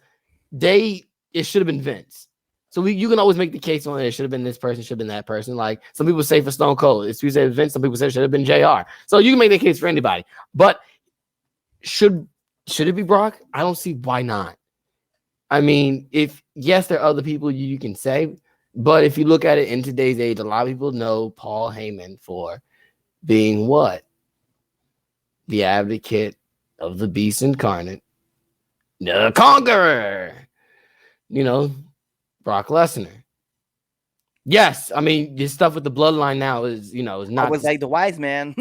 it should have been Vince. So you can always make the case on it. It should have been this person, should have been that person. Like some people say for Stone Cold, if you say Vince, some people say it should have been JR. So you can make the case for anybody. But should it be Brock? I don't see why not. I mean, yes, there are other people you can say, but if you look at it in today's age, a lot of people know Paul Heyman for being what? The advocate of the beast incarnate, the conqueror. Brock Lesnar. Yes, I mean this stuff with the bloodline now is not. I was like the wise man.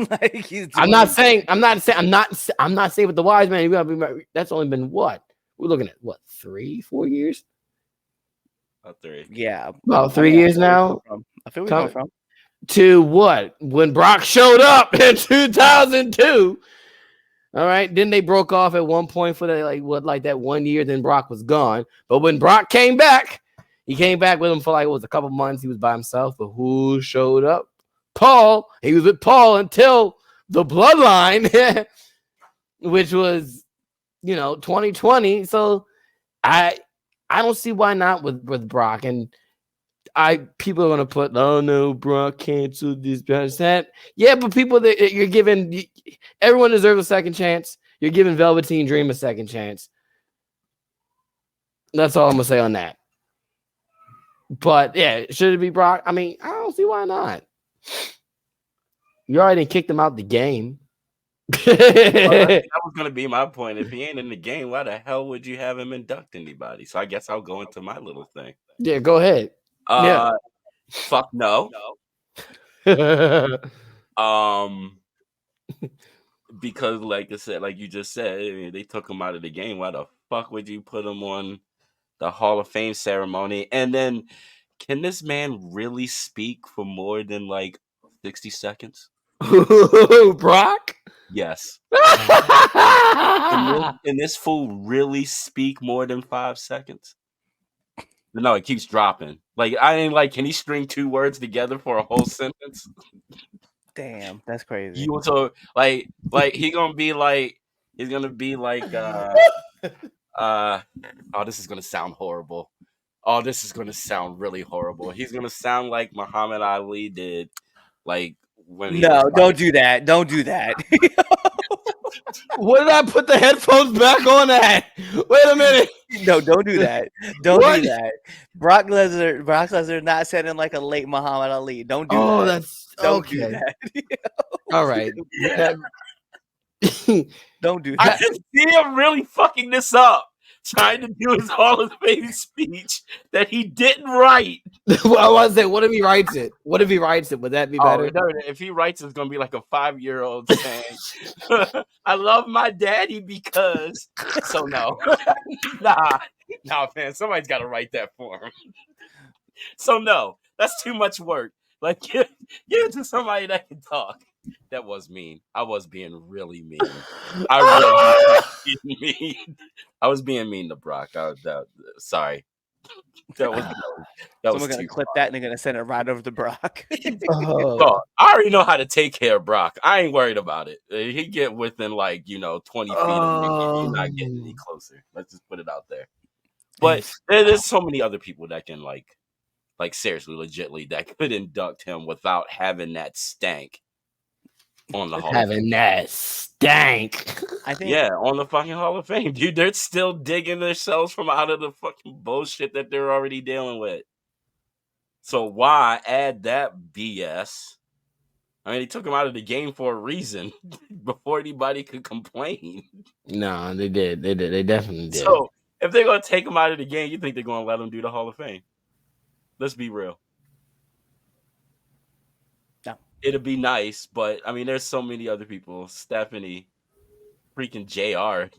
I'm not saying with the wise man. That's only been what we're looking at. What 3-4 years? About 3. Yeah, about 3 years now. I feel where you're from. To what? When Brock showed up in 2002. All right. Then they broke off at one point for that 1 year. Then Brock was gone. But when Brock came back, he came back with him for a couple months. He was by himself. But who showed up? Paul. He was with Paul until the bloodline, which was 2020. So I don't see why not with Brock. And people are gonna put, oh no, Brock canceled this, that. Yeah, but people that you're giving, everyone deserves a second chance. You're giving Velveteen Dream a second chance. That's all I'm gonna say on that. But yeah, should it be Brock? I mean, I don't see why not. You already kicked him out the game. That was gonna be my point. If he ain't in the game, why the hell would you have him induct anybody? So I guess I'll go into my little thing. Yeah, go ahead. Yeah. Fuck no. Because like I said, like you just said, I mean, they took him out of the game. Why the fuck would you put him on the Hall of Fame ceremony? And then, can this man really speak for more than like 60 seconds? Brock? Yes. Can this fool really speak more than 5 seconds? No, it keeps dropping. Like, I ain't like, can he string 2 words together for a whole sentence? Damn, that's crazy. You also like he's gonna be like oh, this is gonna sound horrible. Oh, this is gonna sound really horrible. He's gonna sound like Muhammad Ali did, like when don't do that. Don't do that. What did I put the headphones back on at? Wait a minute. No, don't do that. Don't do that. Brock Lesnar not sounding like a late Muhammad Ali. Don't do that. Oh, that's don't okay. do that. All right. Don't do that. I can see him really fucking this up, trying to do his Hall of Fame speech that he didn't write. Well, I was saying, what if he writes it? What if he writes it? Would that be better? No, if he writes it, it's gonna be like a 5-year-old saying, "I love my daddy because." So no, nah, man. Somebody's got to write that for him. So no, that's too much work. Like, give it to somebody that can talk. That was mean. I was being really mean. I was being mean. I was being mean to Brock. Sorry. Someone's gonna clip that and they're gonna send it right over to Brock. I already know how to take care of Brock. I ain't worried about it. He get within 20 feet of me. He's not getting any closer. Let's just put it out there. But there's so many other people that can like seriously, legitly, that could induct him without having that stank on the Hall of Fame. Having that stank. I think, on the fucking Hall of Fame, dude. They're still digging themselves from out of the fucking bullshit that they're already dealing with. So why add that BS? I mean, he took him out of the game for a reason before anybody could complain. No, they did. They definitely did. So if they're gonna take him out of the game, you think they're gonna let him do the Hall of Fame? Let's be real. No. It'd be nice, but I mean, there's so many other people. Stephanie, freaking JR.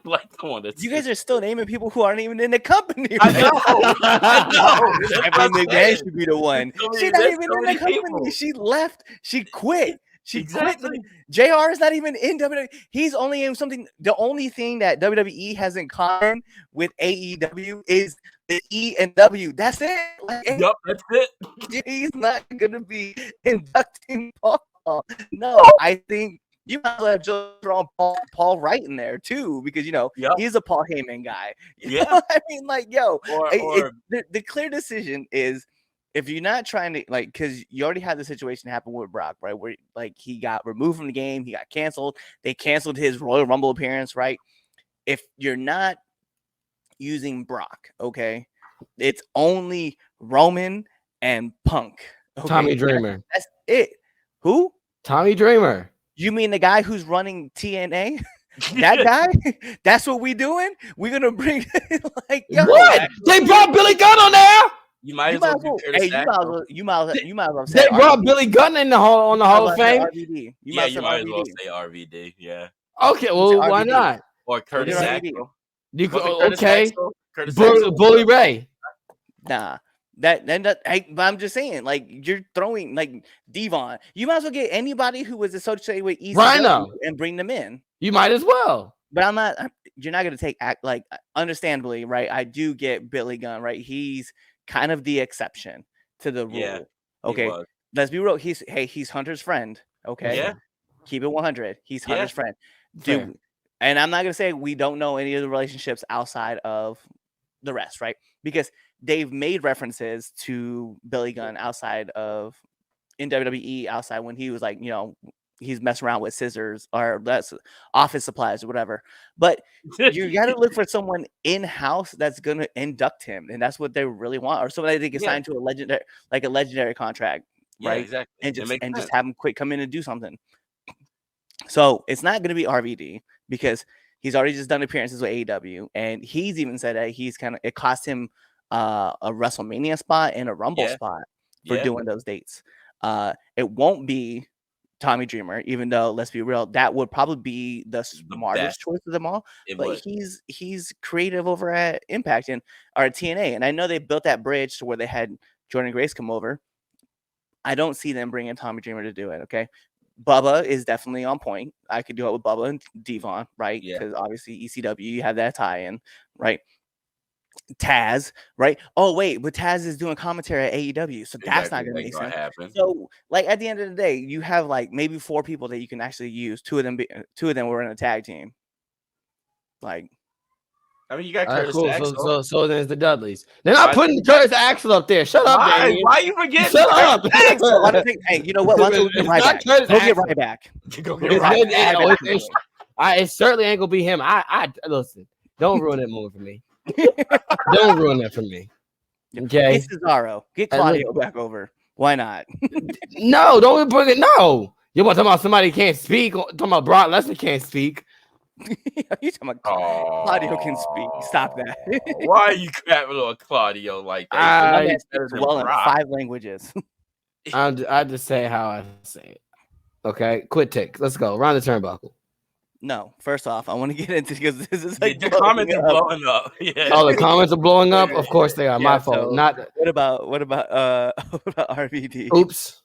Like, come on. You guys are still naming people who aren't even in the company. I know. Evan McMahon should be the one. She's not even in the company. People. She left. She quit. Exactly. Quit. JR is not even in WWE. He's only in something. The only thing that WWE has in common with AEW is the E and W. That's it. Yup, that's it. He's not going to be inducting Paul. No, I think you might as well have just thrown Paul right in there too, because he's a Paul Heyman guy. You know what I mean, the clear decision is, if you're not trying to because you already had the situation happen with Brock, right? Where he got removed from the game, he got canceled. They canceled his Royal Rumble appearance, right? If you're not using Brock, okay, it's only Roman and Punk. Okay? Tommy Dreamer. That's it. Who? Tommy Dreamer. You mean the guy who's running TNA? That guy? That's what we doing? We're gonna bring what? They brought Billy Gunn on there. You might as well do Curtis Axel. You might as well say they brought Billy Gunn in the Hall of Fame. RVD. You might as well say RVD. Yeah. Okay, well, why not? Or Curtis Axel. Okay. Bully Ray. Nah. But I'm just saying, you're throwing Devon. You might as well get anybody who was associated with ECW and bring them in. You might as well. But you're not going to take understandably, right? I do get Billy Gunn, right? He's kind of the exception to the rule. Yeah, okay. Let's be real. He's Hunter's friend. Okay. Yeah. Keep it 100. He's Hunter's friend. Dude. And I'm not going to say we don't know any of the relationships outside of the rest, right? Because they've made references to Billy Gunn outside of in WWE, outside when he was he's messing around with scissors or that's office supplies or whatever. But you got to look for someone in-house that's going to induct him. And that's what they really want. Or somebody they can sign to a legendary contract. Right. Exactly. And just have him come in and do something. So it's not going to be RVD because he's already just done appearances with AEW, and he's even said that it cost him a WrestleMania spot and a Rumble spot for doing those dates. It won't be Tommy Dreamer, even though, let's be real, that would probably be the smartest choice of them all. But he's creative over at Impact or at TNA, and I know they built that bridge to where they had Jordan Grace come over. I don't see them bringing Tommy Dreamer to do it. Okay, Bubba is definitely on point. I could do it with Bubba and Devon, right? Because obviously ECW, you have that tie-in, right? Taz, right? Oh wait, but Taz is doing commentary at AEW, so that's not gonna make sense. So, like at the end of the day, you have like maybe 4 people that you can actually use. Two of them were in a tag team. Like, I mean, you got Curtis Axel. So there's the Dudleys. They're not putting Curtis Axel up there. Shut up, Damien. Why you forgetting? Shut up. Hey, you know what? Why don't we get right back? Go get right back. It certainly ain't gonna be him. I listen. Don't ruin that moment for me. Don't ruin that for me. Okay. Get Cesaro. Get Claudio back over. Why not? No, don't even bring it. No. You want to talk about somebody can't speak? Talking about Brock Lesnar can't speak. You talking about Claudio can speak? Stop that. Why are you crapping on Claudio like that? I speaks well in 5 languages. I just say how I say it. Okay, quick take. Let's go. Round the turnbuckle. No, first off, I want to get into because this is like the comments are blowing up. Yeah. Oh, the comments are blowing up. Of course they are. My fault. So Not. What about RVD? Oops.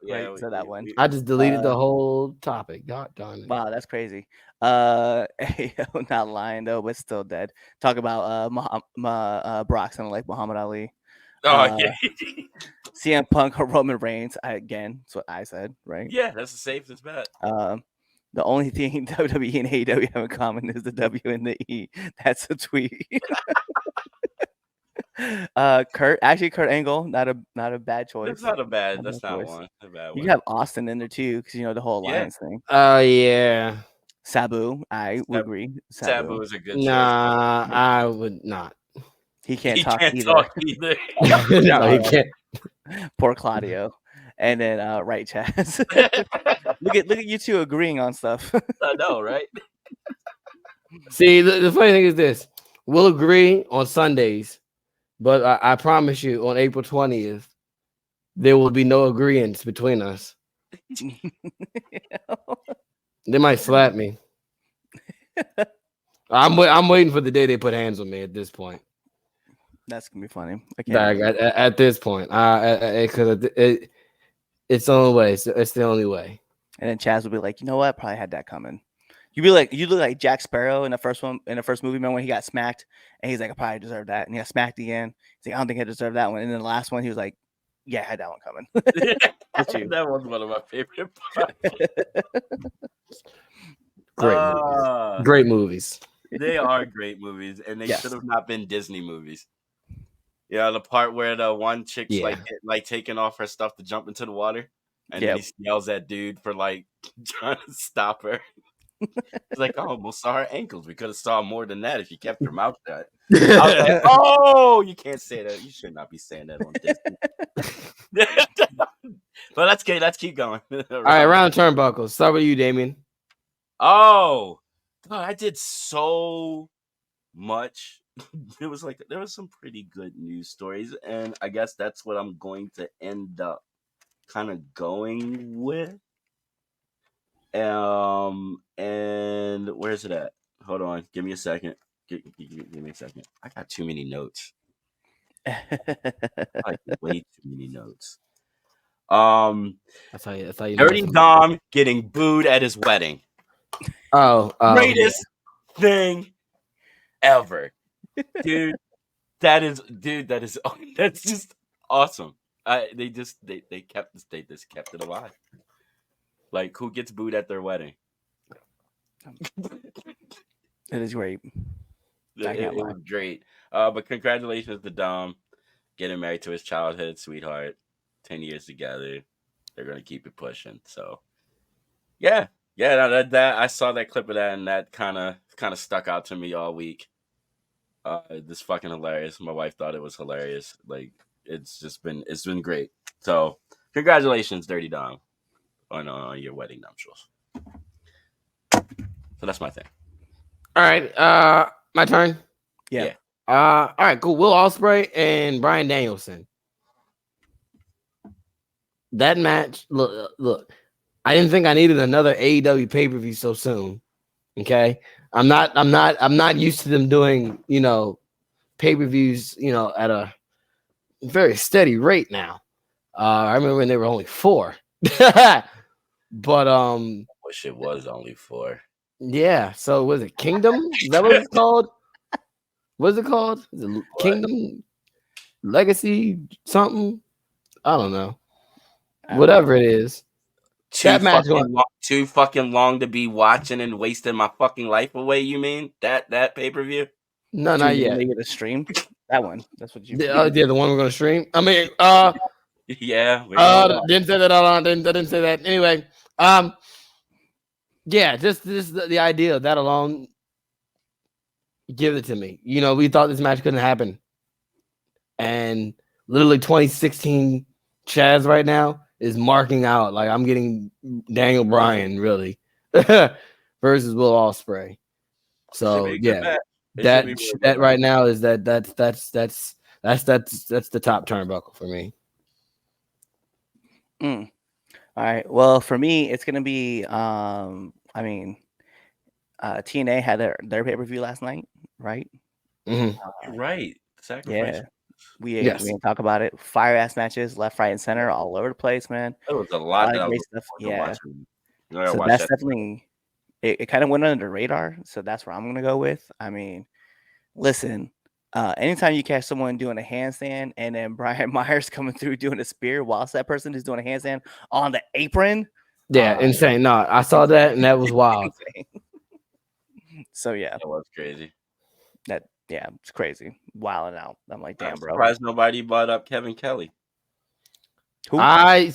Right, so that one. I just deleted the whole topic. God darn it. Wow, that's crazy. Not lying though, but still dead. Talk about Brock sounding like Muhammad Ali. Oh yeah. CM Punk or Roman Reigns. Again, that's what I said, right? Yeah, that's the safest bet. The only thing WWE and AEW have in common is the W and the E. That's a tweet. Kurt Angle, not a bad choice. That's not a bad. That's not one. A bad one. You have Austin in there too, because you know the whole alliance thing. Oh yeah. Sabu, I would agree. Sabu is a good choice. Nah, I would not. He can't talk either. No, he can't. Poor Claudio. And then right, Chaz. look at you two agreeing on stuff. I know, right? See, the funny thing is this: we'll agree on Sundays, but I promise you, on April 20th, there will be no agreements between us. They might slap me. I'm waiting for the day they put hands on me. At this point, that's gonna be funny. At this point, because it's the only way. It's the only way. And then Chaz will be like, you know what? Probably had that coming. You look like Jack Sparrow in the first movie, man, when he got smacked, and he's like, I probably deserve that, and he got smacked again. He's like, I don't think I deserve that one. And then the last one, he was like, yeah, I had that one coming. That was one of my favorite parts. Great movies. They are great movies, and they should have not been Disney movies. Yeah, the part where the one chick's like taking off her stuff to jump into the water, and then he yells at dude for like trying to stop her. He's like, "Oh, we saw her ankles. We could have saw more than that if you kept your mouth shut." I was like, "Oh, you can't say that. You should not be saying that on Disney." But that's okay. Let's keep going. All right, round turnbuckles. Start with you, Damien. Oh, God, I did so much. There was some pretty good news stories, and I guess that's what I'm going to end up kind of going with. And where's it at? Hold on, give me a second. Give me a second. I got too many notes. Like way too many notes. That's how you Dirty Dom getting booed at his wedding. Greatest thing ever. Dude, that's just awesome. They kept it alive. Like, who gets booed at their wedding? It is great. It was great. But congratulations to Dom getting married to his childhood sweetheart. 10 years together. They're gonna keep it pushing. So yeah. That I saw that clip of that, and that kind of stuck out to me all week. This fucking hilarious. My wife thought it was hilarious. Like, it's been great. So congratulations, Dirty Dom, on your wedding nuptials. So that's my thing. All right, my turn. Yeah. All right, cool. Will Ospreay and Bryan Danielson. That match, look. I didn't think I needed another AEW pay-per-view so soon. Okay, I'm not used to them doing, pay-per-views, at a very steady rate now. I remember when they were only 4. But I wish it was only 4. yeah. So was it Kingdom? Is that what it's called? What's it called? Is it Kingdom Legacy something? I don't know. Whatever it is. That match too fucking long to be watching and wasting my fucking life away. You mean that pay-per-view? No, not yet. Make it a stream. That one. That's what you. Yeah, the one we're gonna stream. I mean, yeah. Didn't say that I didn't say that. Anyway, yeah, just the idea of that alone. Give it to me. We thought this match couldn't happen, and literally 2016 Chaz right now is marking out like I'm getting Daniel Bryan really versus Will Ospreay. So yeah, that right now is that's the top turnbuckle for me. All right. Well, for me, it's gonna be TNA had their pay-per-view last night, right? Mm-hmm. Right. Sacrifice. Yeah. We didn't talk about it. Fire ass matches, left, right, and center, all over the place, man. There was a lot of great stuff. Yeah. So that's definitely it kind of went under the radar. So that's where I'm gonna go with. I mean, listen, anytime you catch someone doing a handstand and then Brian Myers coming through doing a spear whilst that person is doing a handstand on the apron. Yeah, insane. No, I saw that and that was wild. So yeah. That was crazy. It's crazy. Wilding out. I'm like, damn, bro. Surprised nobody brought up Kevin Kelly. Who? I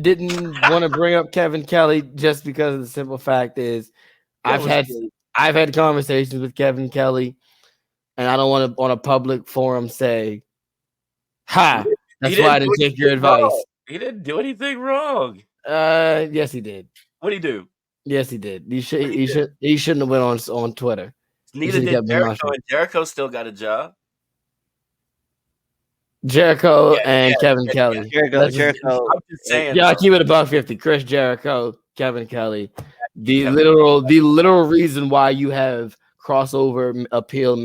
didn't want to bring up Kevin Kelly just because of the simple fact is I've had conversations with Kevin Kelly, and I don't want to on a public forum say, "Ha, that's why I didn't take your advice." He didn't do anything wrong. Yes, he did. What did he do? Yes, he did. He shouldn't have went on Twitter. Neither did Jericho, and Jericho still got a job. Jericho and Kevin Kelly. Jericho. I'm just saying. Yeah, I keep it $150. Chris Jericho, Kevin Kelly. The literal reason why you have crossover appeal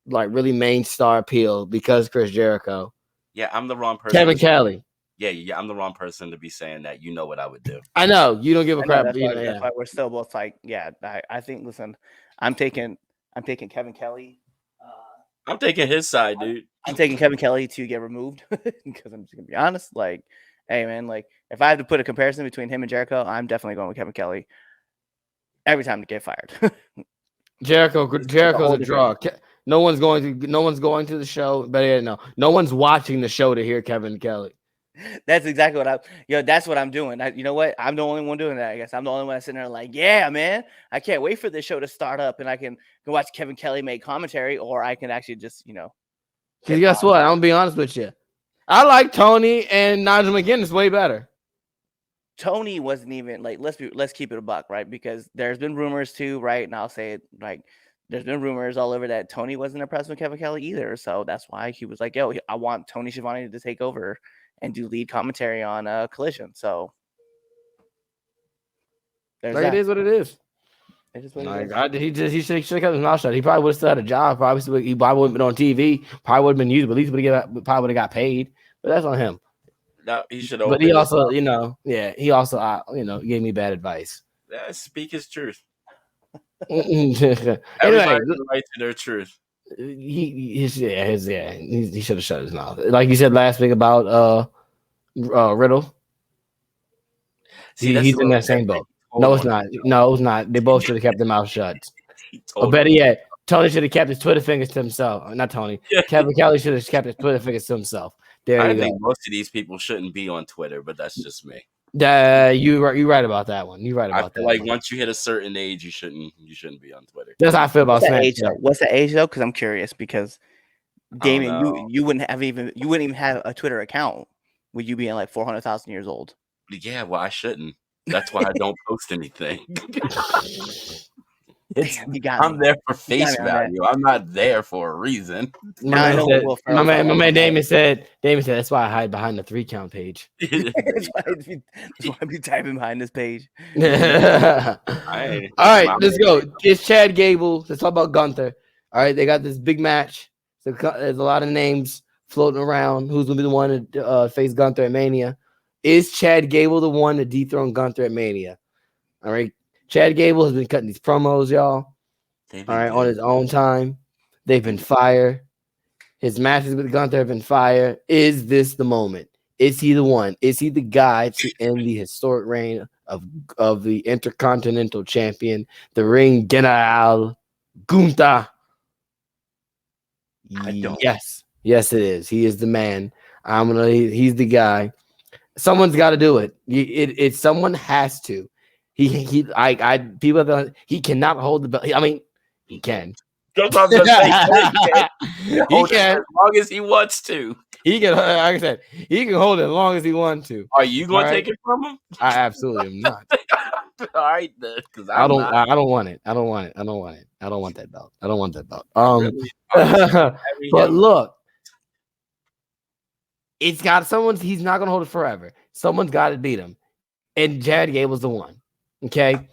like really main star appeal because Chris Jericho. Yeah, I'm the wrong person. Kevin Kelly. Yeah, I'm the wrong person to be saying that. You know what I would do. I know you don't give a crap. That's why we're still both like, I think. Listen, I'm taking Kevin Kelly. I'm taking his side, dude. I'm taking Kevin Kelly to get removed because I'm just gonna be honest. Like, hey man, like if I have to put a comparison between him and Jericho, I'm definitely going with Kevin Kelly every time to get fired. Jericho's a draw. No one's going to the show. But no one's watching the show to hear Kevin Kelly. That's exactly what that's what I'm doing. You know what? I'm the only one doing that. I guess I'm the only one sitting there like, yeah, man, I can't wait for this show to start up and I can go watch Kevin Kelly make commentary, or I can actually just, Because guess what? I'm gonna be honest with you. I like Tony and Nigel McGuinness way better. Tony wasn't even like, let's keep it a buck, right? Because there's been rumors too, right? And I'll say it like, there's been rumors all over that Tony wasn't impressed with Kevin Kelly either. So that's why he was like, yo, I want Tony Schiavone to take over and do lead commentary on Collision. So it is what it is. It is what it is. He should have kept his mouth shut. He probably would have still had a job. He probably wouldn't been on TV. Probably would have been used, but at least would have got paid. But that's on him. No, he should have. But he also, he also, gave me bad advice. Yeah, speak his truth. Anyway, Everybody right to their truth. He should have shut his mouth. Like you said last week about Riddle. He's in that same boat. No, it's not. No, it's not. They both should have kept their mouth shut. Or better yet, Tony should have kept his Twitter fingers to himself. Not Tony. Kevin Kelly should have kept his Twitter fingers to himself. I think most of these people shouldn't be on Twitter, but that's just me. You're right about that one. You're right about that. Like once you hit a certain age, you shouldn't be on Twitter. That's how I feel about SmackDown. What's the age though? Because I'm curious. Because Damien, you wouldn't even have a Twitter account with you being like 400,000 years old. Yeah, well, I shouldn't. That's why I don't post anything. Damn, you got I'm me. there for You face got me on that. value. I'm not there for a reason. Now I know what Will my Ferrell's man on. Damien said, that's why I hide behind the 3-count page. That's why I be typing behind this page. All right, let's go. It's Chad Gable. Let's talk about Gunther. All right, they got this big match. So there's a lot of names floating around. Who's gonna be the one to face Gunther at Mania? Is Chad Gable the one to dethrone Gunther at Mania? All right, Chad Gable has been cutting these promos, y'all. All right, on his own time. They've been fire. His matches with Gunther have been fire. Is this the moment? Is he the one? Is he the guy to end the historic reign of the Intercontinental Champion, the Ring General Gunther? Yes, it is. He is the man. He's the guy. Someone's got to do it. Someone has to. He cannot hold the belt. I mean, he can. That's what I was gonna say. He can as long as he wants to. He can, like I said, he can hold it as long as he wants to. Are you going to take it from him? I absolutely am not. All right, then, because I don't want it. I don't want that belt. I don't want that belt. But look, it's got someone's. He's not gonna hold it forever. Someone's got to beat him, and Chad Gable's the one. Okay,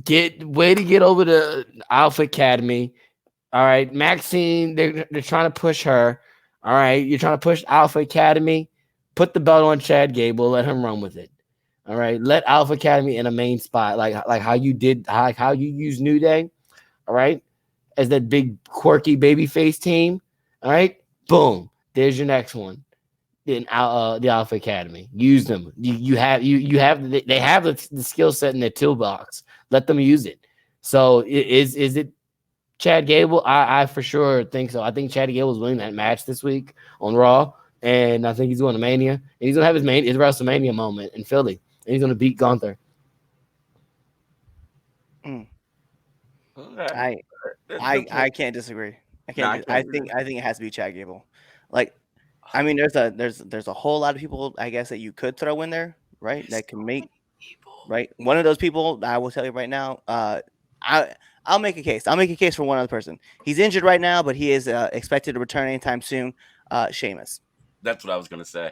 get over to Alpha Academy. All right, Maxine, they're trying to push her. All right, you're trying to push Alpha Academy. Put the belt on Chad Gable. Let him run with it. All right, let Alpha Academy in a main spot, like how you did, how you used New Day. All right, as that big quirky babyface team. All right, boom. There's your next one. In the Alpha Academy, use them. They have the skill set in their toolbox. Let them use it. So is it Chad Gable? I for sure think so. I think Chad Gable is winning that match this week on Raw, and I think he's going to Mania, and he's going to have his WrestleMania moment in Philly, and he's going to beat Gunther. I can't disagree. I think it has to be Chad Gable. Like, I mean, there's a whole lot of people, I guess, that you could throw in there, right? That can make right. One of those people, I will tell you right now. I'll make a case. I'll make a case for one other person. He's injured right now, but he is expected to return anytime soon. Sheamus. That's what I was gonna say.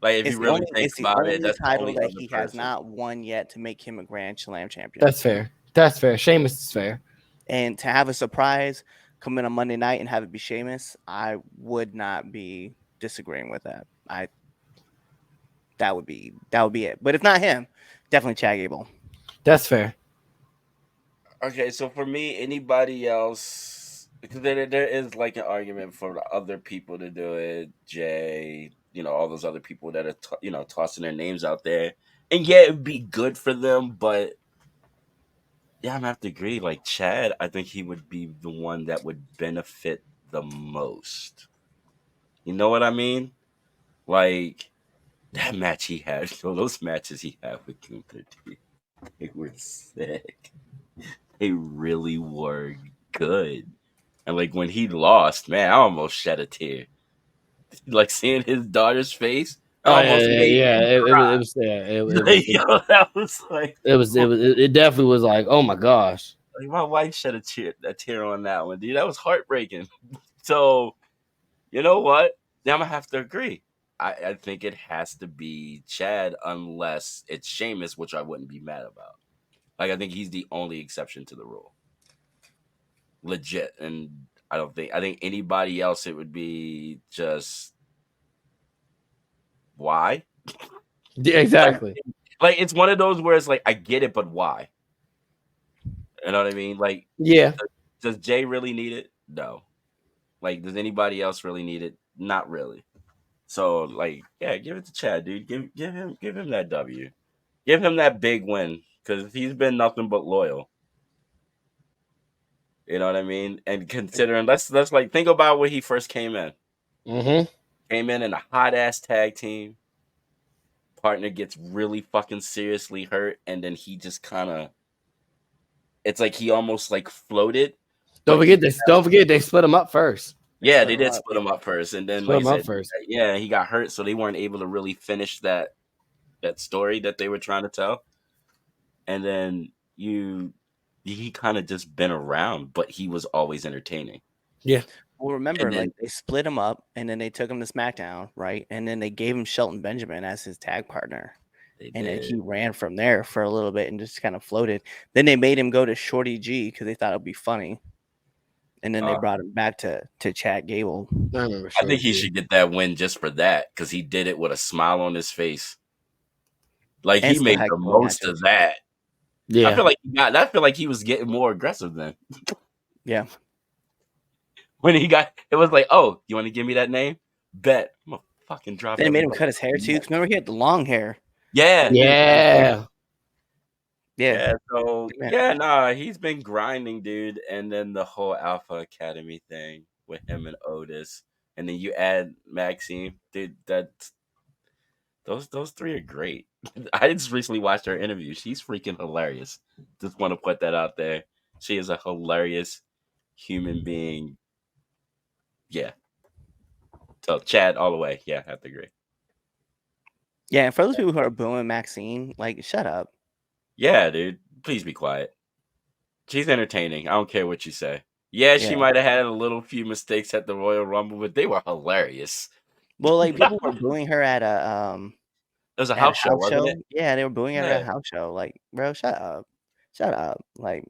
Like, if you really think about it, that's the title only that he has person. not won yet to make him a Grand Slam champion. That's fair. That's fair. Sheamus is fair. And to have a surprise come in on Monday night and have it be Sheamus, I would not be disagreeing with that. That would be it. But if not him, definitely Chad Gable. That's fair. Okay, so for me, anybody else, because there is like an argument for the other people to do it, Jay, all those other people that are tossing their names out there, and yeah, it'd be good for them, but yeah, I'm gonna have to agree. Like Chad, I think he would be the one that would benefit the most. You know what I mean? Like that match he had, those matches he had with Gunther, they were sick. They really were good. And like when he lost, man, I almost shed a tear. Like seeing his daughter's face. It definitely was like, oh my gosh. Like my wife shed a tear on that one, dude. That was heartbreaking. So, you know what? Now I'm gonna have to agree. I think it has to be Chad unless it's Sheamus, which I wouldn't be mad about. Like I think he's the only exception to the rule. Legit. And I think anybody else it would be just why? Yeah, exactly. Like it's one of those where it's like I get it, but why? You know what I mean? Like, yeah. Does Jay really need it? No. Like, does anybody else really need it? Not really. So, like, yeah, give it to Chad, dude. Give him that W. Give him that big win because he's been nothing but loyal. You know what I mean? And considering, let's like think about when he first came in. Mm-hmm. Came in a hot ass tag team. Partner gets really fucking seriously hurt, and then he just kind of. It's like he almost like floated. Don't forget they split him up first. Yeah, they did split him up first, and then he got hurt. yeah, he got hurt, so they weren't able to really finish that story that they were trying to tell, and then he kind of just been around, but he was always entertaining. Yeah. Well, remember, And then- like they split him up, and then they took him to SmackDown, right? And then they gave him Shelton Benjamin as his tag partner, and then he ran from there for a little bit and just kind of floated. Then they made him go to Shorty G because they thought it'd be funny, and then they brought him back to Chad Gable. I remember. I think he should get that win just for that, because he did it with a smile on his face. Like And he made still had the cool most matches. of that. Yeah. I feel like he was getting more aggressive then. Yeah. When he got, it was like, oh, you want to give me that name? Bet. I'm gonna fucking drop it. They made him cut his hair too. 'Cause remember, he had the long hair. Yeah. Yeah. Yeah. So Yeah. he's been grinding, dude. And then the whole Alpha Academy thing with him and Otis, and then you add Maxine, dude. Those three are great. I just recently watched her interview. She's freaking hilarious. Just want to put that out there. She is a hilarious human being. Yeah. So Chad all the way. Yeah, I have to agree. Yeah, and for those people who are booing Maxine, like, shut up. Yeah, dude. Please be quiet. She's entertaining. I don't care what you say. Yeah, she might have had a little few mistakes at the Royal Rumble, but they were hilarious. Well, like people were booing her at a It was a house show, wasn't it? Yeah, they were booing her at Yeah. a house show. Like, bro, shut up. Like,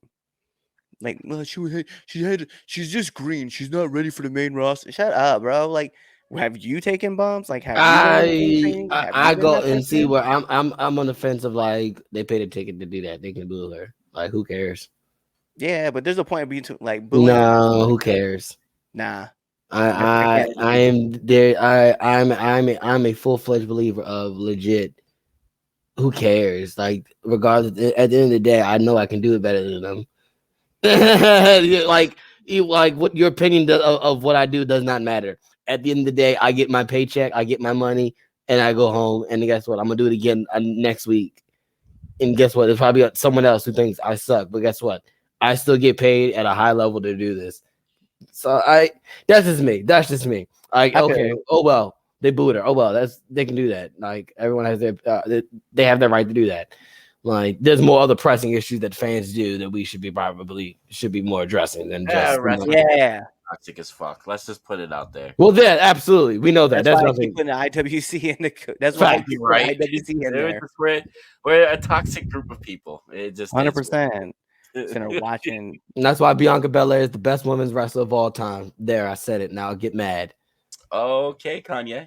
well, she's just green. She's not ready for the main roster. Shut up, bro. Like, have you taken bumps? Like, have you I go and see where I'm on the fence of like they paid a ticket to do that. They can boo her. Like, who cares? Yeah, but there's a point of being like booing. No, who cares? Nah. I am there. I'm a full-fledged believer of legit. Who cares? Like, regardless, at the end of the day, I know I can do it better than them. like what your opinion of what I do does not matter. At the end of the day, I get my paycheck, I get my money, and I go home. And guess what? I'm gonna do it again next week. And guess what? There's probably someone else who thinks I suck, but guess what? I still get paid at a high level to do this. So that's just me. That's just me. Like, okay, oh well, they booed her. Oh well, they can do that. Like, everyone has their they have their right to do that. Like, there's more other pressing issues that fans do that we should be more addressing than just toxic as fuck. Let's just put it out there. Well, yeah, absolutely, we know that. That's why nothing. I keep putting the IWC in the. That's why I keep right. IWC in there. We're a toxic group of people. It just 100%. Watching. And that's why Bianca Belair is the best women's wrestler of all time. There, I said it. Now get mad. Okay, Kanye.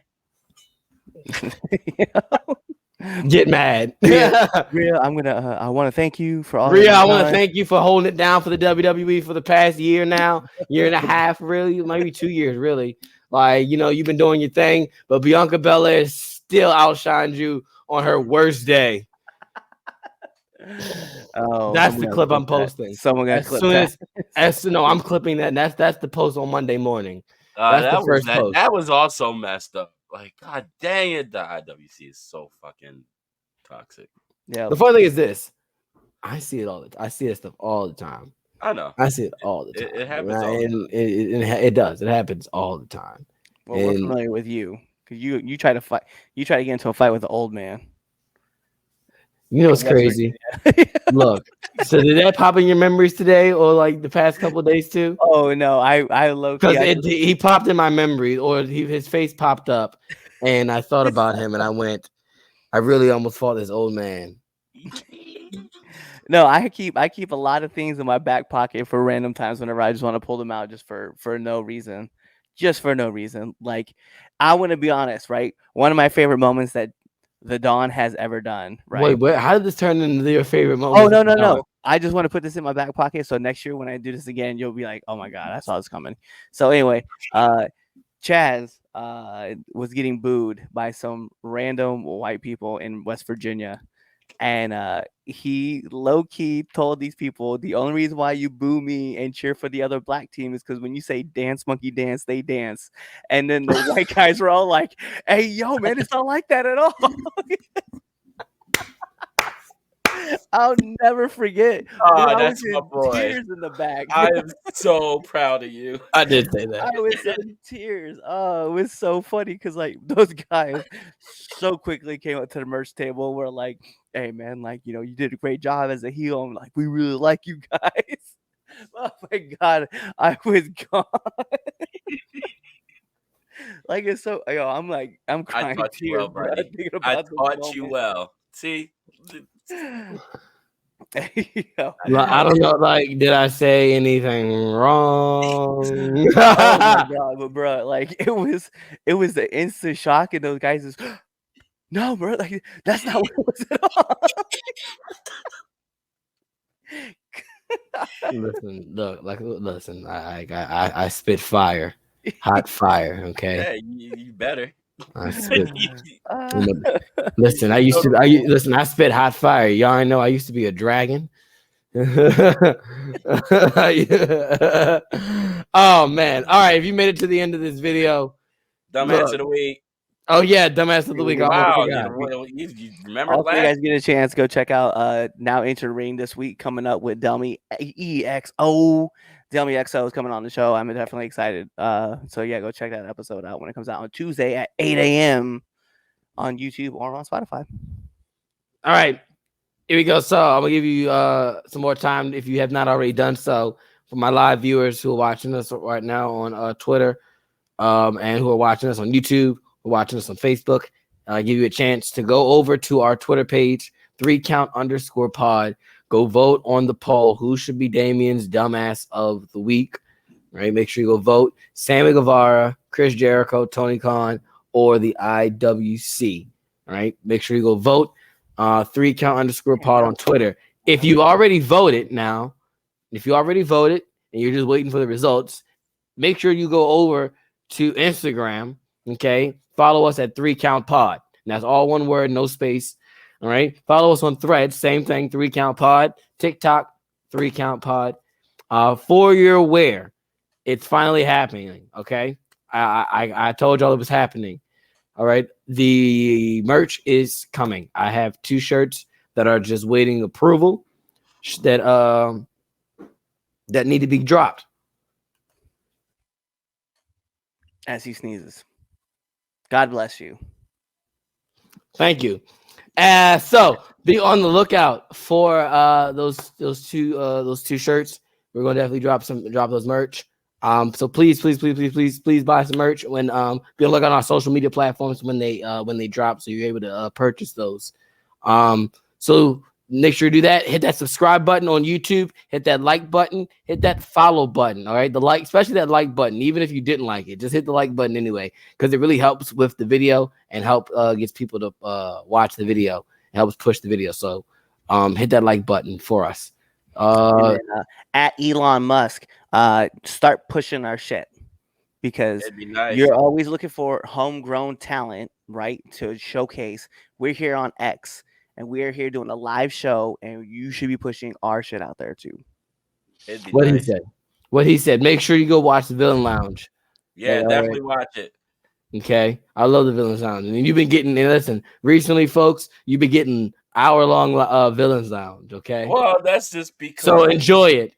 Get mad. Rhea, I want to thank you for all. Rhea, I want to thank you for holding it down for the WWE for the past year and a half, really, maybe 2 years, really. Like, you've been doing your thing, but Bianca Belair still outshined you on her worst day. Oh, that's the clip I'm posting. Someone got clip that. No, I'm clipping that. That's the post on Monday morning. That was also messed up. Like, god dang it, the IWC is so fucking toxic. Yeah. The funny thing is this: I see it all the time. I see this stuff all the time. I know. I see it all the time. It happens. It does. It happens all the time. Well, we're familiar with you because you try to fight. You try to get into a fight with an old man. You know what's crazy? Look, so did that pop in your memories today, or like the past couple of days too? Oh no, I low because he popped in my memory, or his face popped up, and I thought about him, and I went, I really almost fought this old man. No, I keep a lot of things in my back pocket for random times whenever I just want to pull them out just for no reason, Like, I want to be honest, right? One of my favorite moments that the Dawn has ever done, right? Wait, how did this turn into your favorite moment? Oh, no. I just want to put this in my back pocket. So next year when I do this again, you'll be like, oh my God, I saw this coming. So anyway, Chaz was getting booed by some random white people in West Virginia. And he low-key told these people, the only reason why you boo me and cheer for the other black team is because when you say dance, monkey dance, they dance. And then the white guys were all like, hey, yo, man, it's not like that at all. I'll never forget. Oh, Dude, I that's was my in boy. tears in the back. I am so proud of you. I did say that. I was in tears. Oh, it was so funny because like those guys so quickly came up to the merch table and were like, "Hey man, like you did a great job as a heel. I'm like, we really like you guys." Oh my god, I was gone. Like it's so I'm I crying taught you tears, well, bro, buddy. thinking I about this taught you moment. well. See, Yo. I don't know. Like, did I say anything wrong? Oh my god, but bro, like it was the instant shock, and those guys is no, bro, like that's not what it was at all. Listen. I spit fire, hot fire. Okay, yeah, you better. I spit. Uh, Listen, I spit hot fire. Y'all ain't know I used to be a dragon. Oh man! All right, if you made it to the end of this video, Dumbass of the week. oh yeah, dumbass of the week. Wow, You you remember also, you last? guys get a chance, go check out Now Enter the Ring this week, coming up with Delmy EXO. Delmy XO is coming on the show. I'm definitely excited. So yeah, go check that episode out when it comes out on Tuesday at 8 a.m. on YouTube or on Spotify. All right, here we go. So I'm gonna give you some more time if you have not already done so. For my live viewers who are watching us right now on Twitter, and who are watching us on YouTube, who are watching us on Facebook, give you a chance to go over to our Twitter page, 3count_pod. Go vote on the poll. Who should be Damien's dumbass of the week? Right? Make sure you go vote. Sammy Guevara, Chris Jericho, Tony Khan, or the IWC. All right. Make sure you go vote. 3count_pod on Twitter. If you already voted and you're just waiting for the results, make sure you go over to Instagram. Okay. Follow us at 3countpod. And that's all one word, no space. All right. Follow us on Threads. Same thing, 3countpod. TikTok, 3countpod. For your aware, it's finally happening. Okay. I told y'all it was happening. All right. The merch is coming. I have 2 shirts that are just waiting approval that need to be dropped. As he sneezes. God bless you. Thank you. So be on the lookout for those two shirts. We're gonna definitely drop those merch. So please buy some merch when be on the lookout on our social media platforms when they drop, so you're able to purchase those. So make sure you do that. Hit that subscribe button on YouTube. Hit that like button. Hit that follow button. All right, the like, especially that like button. Even if you didn't like it, just hit the like button anyway, because it really helps with the video and gets people to watch the video. It helps push the video. So hit that like button for us. Then, at Elon Musk, start pushing our shit, because It'd be nice. you're always looking for homegrown talent, right? To showcase. We're here on X, and we are here doing a live show, and you should be pushing our shit out there too. It'd be What nice. he said. Make sure you go watch the Villain Lounge. Yeah, Yeah, definitely watch it. Okay, I love the Villains Lounge, and you've been getting. And listen, recently, folks, you've been getting hour-long Villains Lounge. Okay, Well, that's just because. so enjoy it.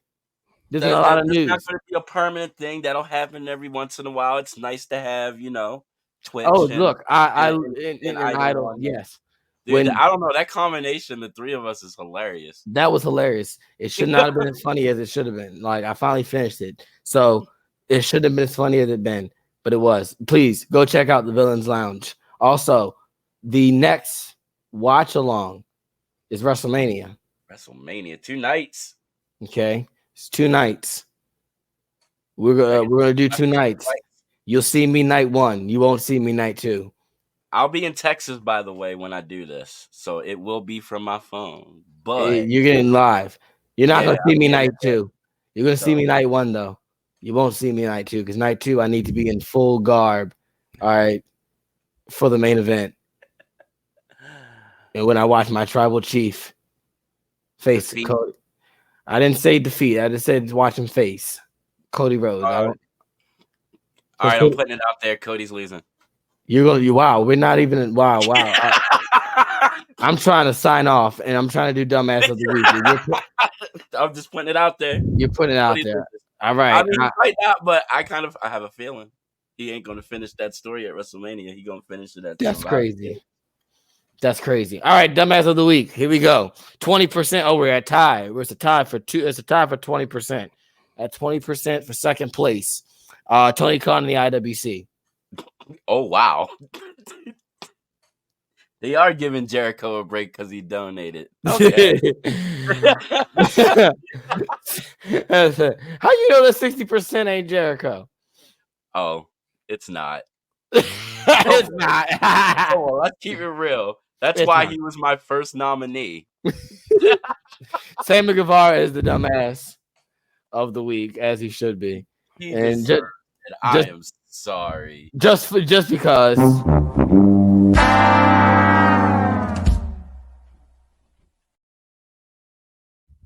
There's That's a lot of news. not going to be a permanent thing. That'll happen every once in a while. It's nice to have, Twitch. Oh, and, look, and Idol, on. yes. Dude, I don't know. That combination, the 3 of us, is hilarious. That was hilarious. It should not have been as funny as it should have been. Like, I finally finished it, so it shouldn't have been as funny as it been, but it was. Please go check out the Villains Lounge. Also, the next watch along is WrestleMania. 2 nights. Okay, it's 2 nights. We're gonna do 2 nights. You'll see me night 1. You won't see me night 2. I'll be in Texas, by the way, when I do this, so it will be from my phone. But You're getting live. You're not gonna see me night 2. You're gonna see So- me night 1 though. You won't see me night 2 because night 2 I need to be in full garb. All right, for the main event. And when I watch my tribal chief face Defeat. Cody, I didn't say defeat. I just said watch him face Cody Rhodes. all right, I'm putting it out there. Cody's losing. Wow, we're not even. Wow. I'm trying to sign off, and I'm trying to do dumbass of the week. I'm just putting it out there. You're putting it out there. All right. I mean, he might not, but I have a feeling he ain't gonna finish that story at WrestleMania. He gonna finish it at That's Survivor crazy. Series. That's crazy. All right, dumbass of the week. Here we go. 20%. Oh, we're at tie. It's a tie for 20%. At 20% for second place. Tony Khan in the IWC. Oh wow. They are giving Jericho a break because he donated. Okay. How you know that 60% ain't Jericho? Oh, it's not. It's not. Oh, well, let's keep it real. That's It's why not. he was my first nominee. Sammy Guevara is the dumbass of the week, as he should be. He And deserved it. I am sorry. Just because.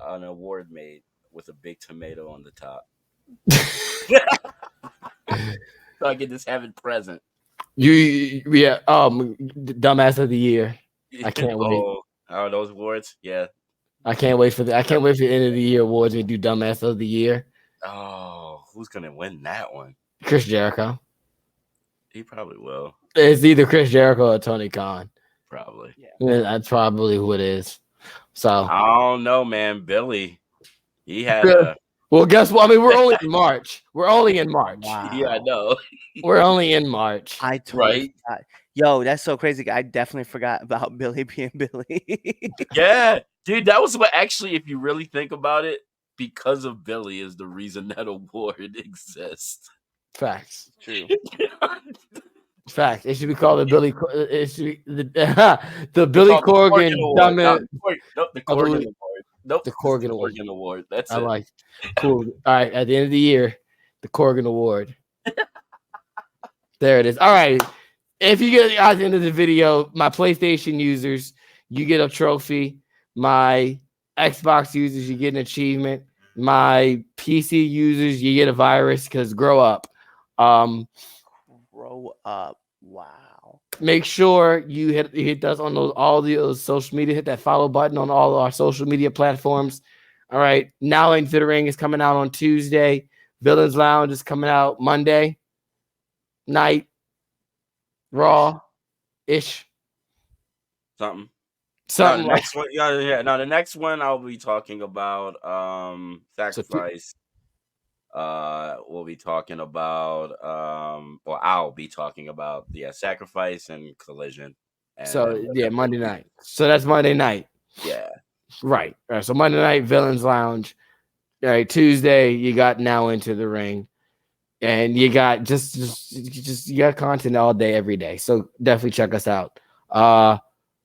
An award made with a big tomato on the top. So I can just have it present. Dumbass of the year. I can't wait. Oh, those awards? Yeah. I can't wait for the end of the year awards. We do dumbass of the year. Oh, who's gonna win that one? Chris Jericho. He probably will. It's either Chris Jericho or Tony Khan. Probably. Yeah, that's probably who it is. So I don't know, man. Billy, he had a. Well, guess what? I mean, we're only in March. Wow. Yeah, I know. We're only in March. I totally Right? forgot. Yo, that's so crazy. I definitely forgot about Billy being Billy. Yeah, dude, that was what actually, if you really think about it, because of Billy is the reason that award exists. Facts. True. Fact. It should be called the Billy. It should be the Billy Corgan dumbass. The Corgan Award. Nope, The Corgan Award. Award. That's I it. like. Cool. All right. At the end of the year, the Corgan Award. There it is. All right. If you get at the end of the video, my PlayStation users, you get a trophy. My Xbox users, you get an achievement. My PC users, you get a virus because grow up. Grow up. Wow. Make sure you hit us on all the social media. Hit that follow button on all our social media platforms. All right. Now Into the Ring is coming out on Tuesday. Villains Lounge is coming out Monday night. Raw-ish. Something. Something No, the next one, yeah. Now the next one I'll be talking about Sacrifice. We'll be talking about I'll be talking about Sacrifice and Collision. And Monday night. So that's Monday night. Yeah. Right. All right. So Monday night, Villains Lounge. All right. Tuesday, you got Now Into the Ring. And you got just you got content all day, every day. So definitely check us out.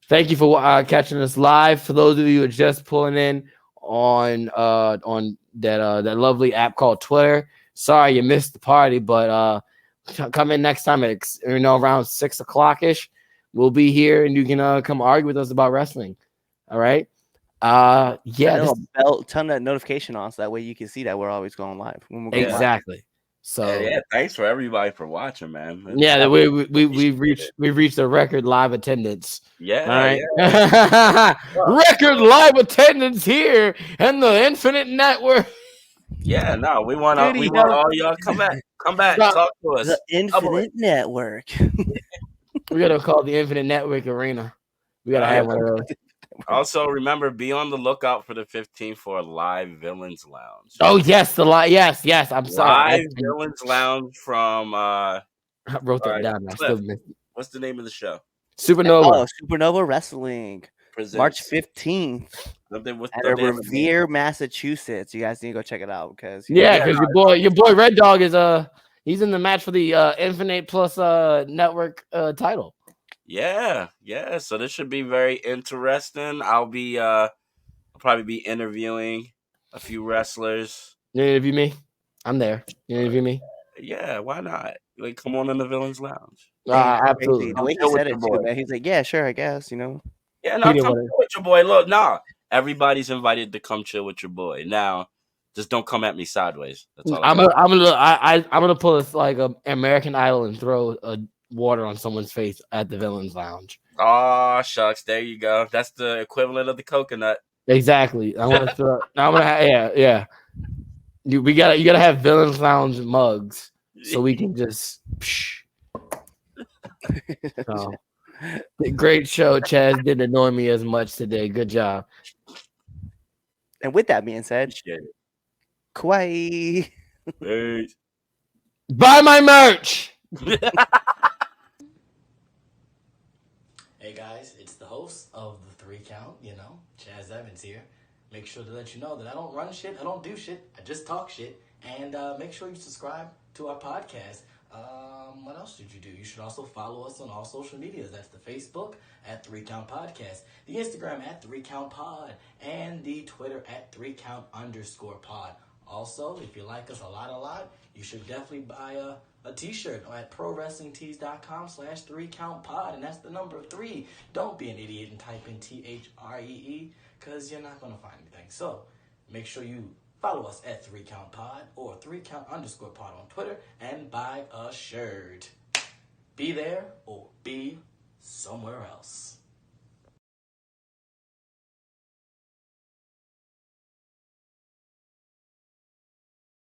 Thank you for catching us live. For those of you who are just pulling in on that lovely app called Twitter, sorry you missed the party, but come in next time at around 6 o'clock ish. We'll be here and you can come argue with us about wrestling. All right. Turn that notification on so that way you can see that we're always going live. When we're going exactly. Live. So thanks for everybody for watching, man. We've reached a record live attendance. Yeah. All right. Yeah. Record live attendance here and the Infinite Network. Yeah, no, we want all y'all come back, talk to us. The Infinite Network. We gotta call the Infinite Network Arena. We gotta have one of those. Also, remember, be on the lookout for the 15th for a live Villains Lounge. Oh yes, yes. I'm sorry. Live Villains Lounge from I wrote that down. What's the name of the show? Supernova. Supernova Wrestling. Presents. March 15th. At Revere, Massachusetts. You guys need to go check it out because your boy Red Dog is he's in the match for the Infinite Plus network title. Yeah. So this should be very interesting. I'll probably be interviewing a few wrestlers. You interview me? I'm there. You interview me? Yeah, why not? Like, come on in the Villains Lounge. Absolutely. The way he said it too, man. He's like, yeah, sure, I guess, you know. Yeah, no, come chill with your boy. Look, everybody's invited to come chill with your boy. Now, just don't come at me sideways. That's all. I'm gonna pull this like a American Idol and throw a water on someone's face at the Villains Lounge. Oh shucks, there you go. That's the equivalent of the coconut. Exactly. I want to throw. I'm gonna. Yeah. You gotta have Villains Lounge mugs so we can just. So, great show, Chaz. Didn't annoy me as much today. Good job. And with that being said, Shit. Kauai. Peace. Buy my merch. Hey guys, it's the host of the 3 Count, Chaz Evans here. Make sure to let you know that I don't run shit, I don't do shit, I just talk shit. And make sure you subscribe to our podcast. What else did you do? You should also follow us on all social medias. That's the Facebook at 3 Count Podcast, the Instagram at 3 Count Pod, and the Twitter at 3count_pod. Also, if you like us a lot, you should definitely buy a t-shirt at prowrestlingtees.com/3countpod, and that's the number 3. Don't be an idiot and type in THREE, because you're not going to find anything. So make sure you follow us at 3countpod or 3count_pod on Twitter and buy a shirt. Be there or be somewhere else.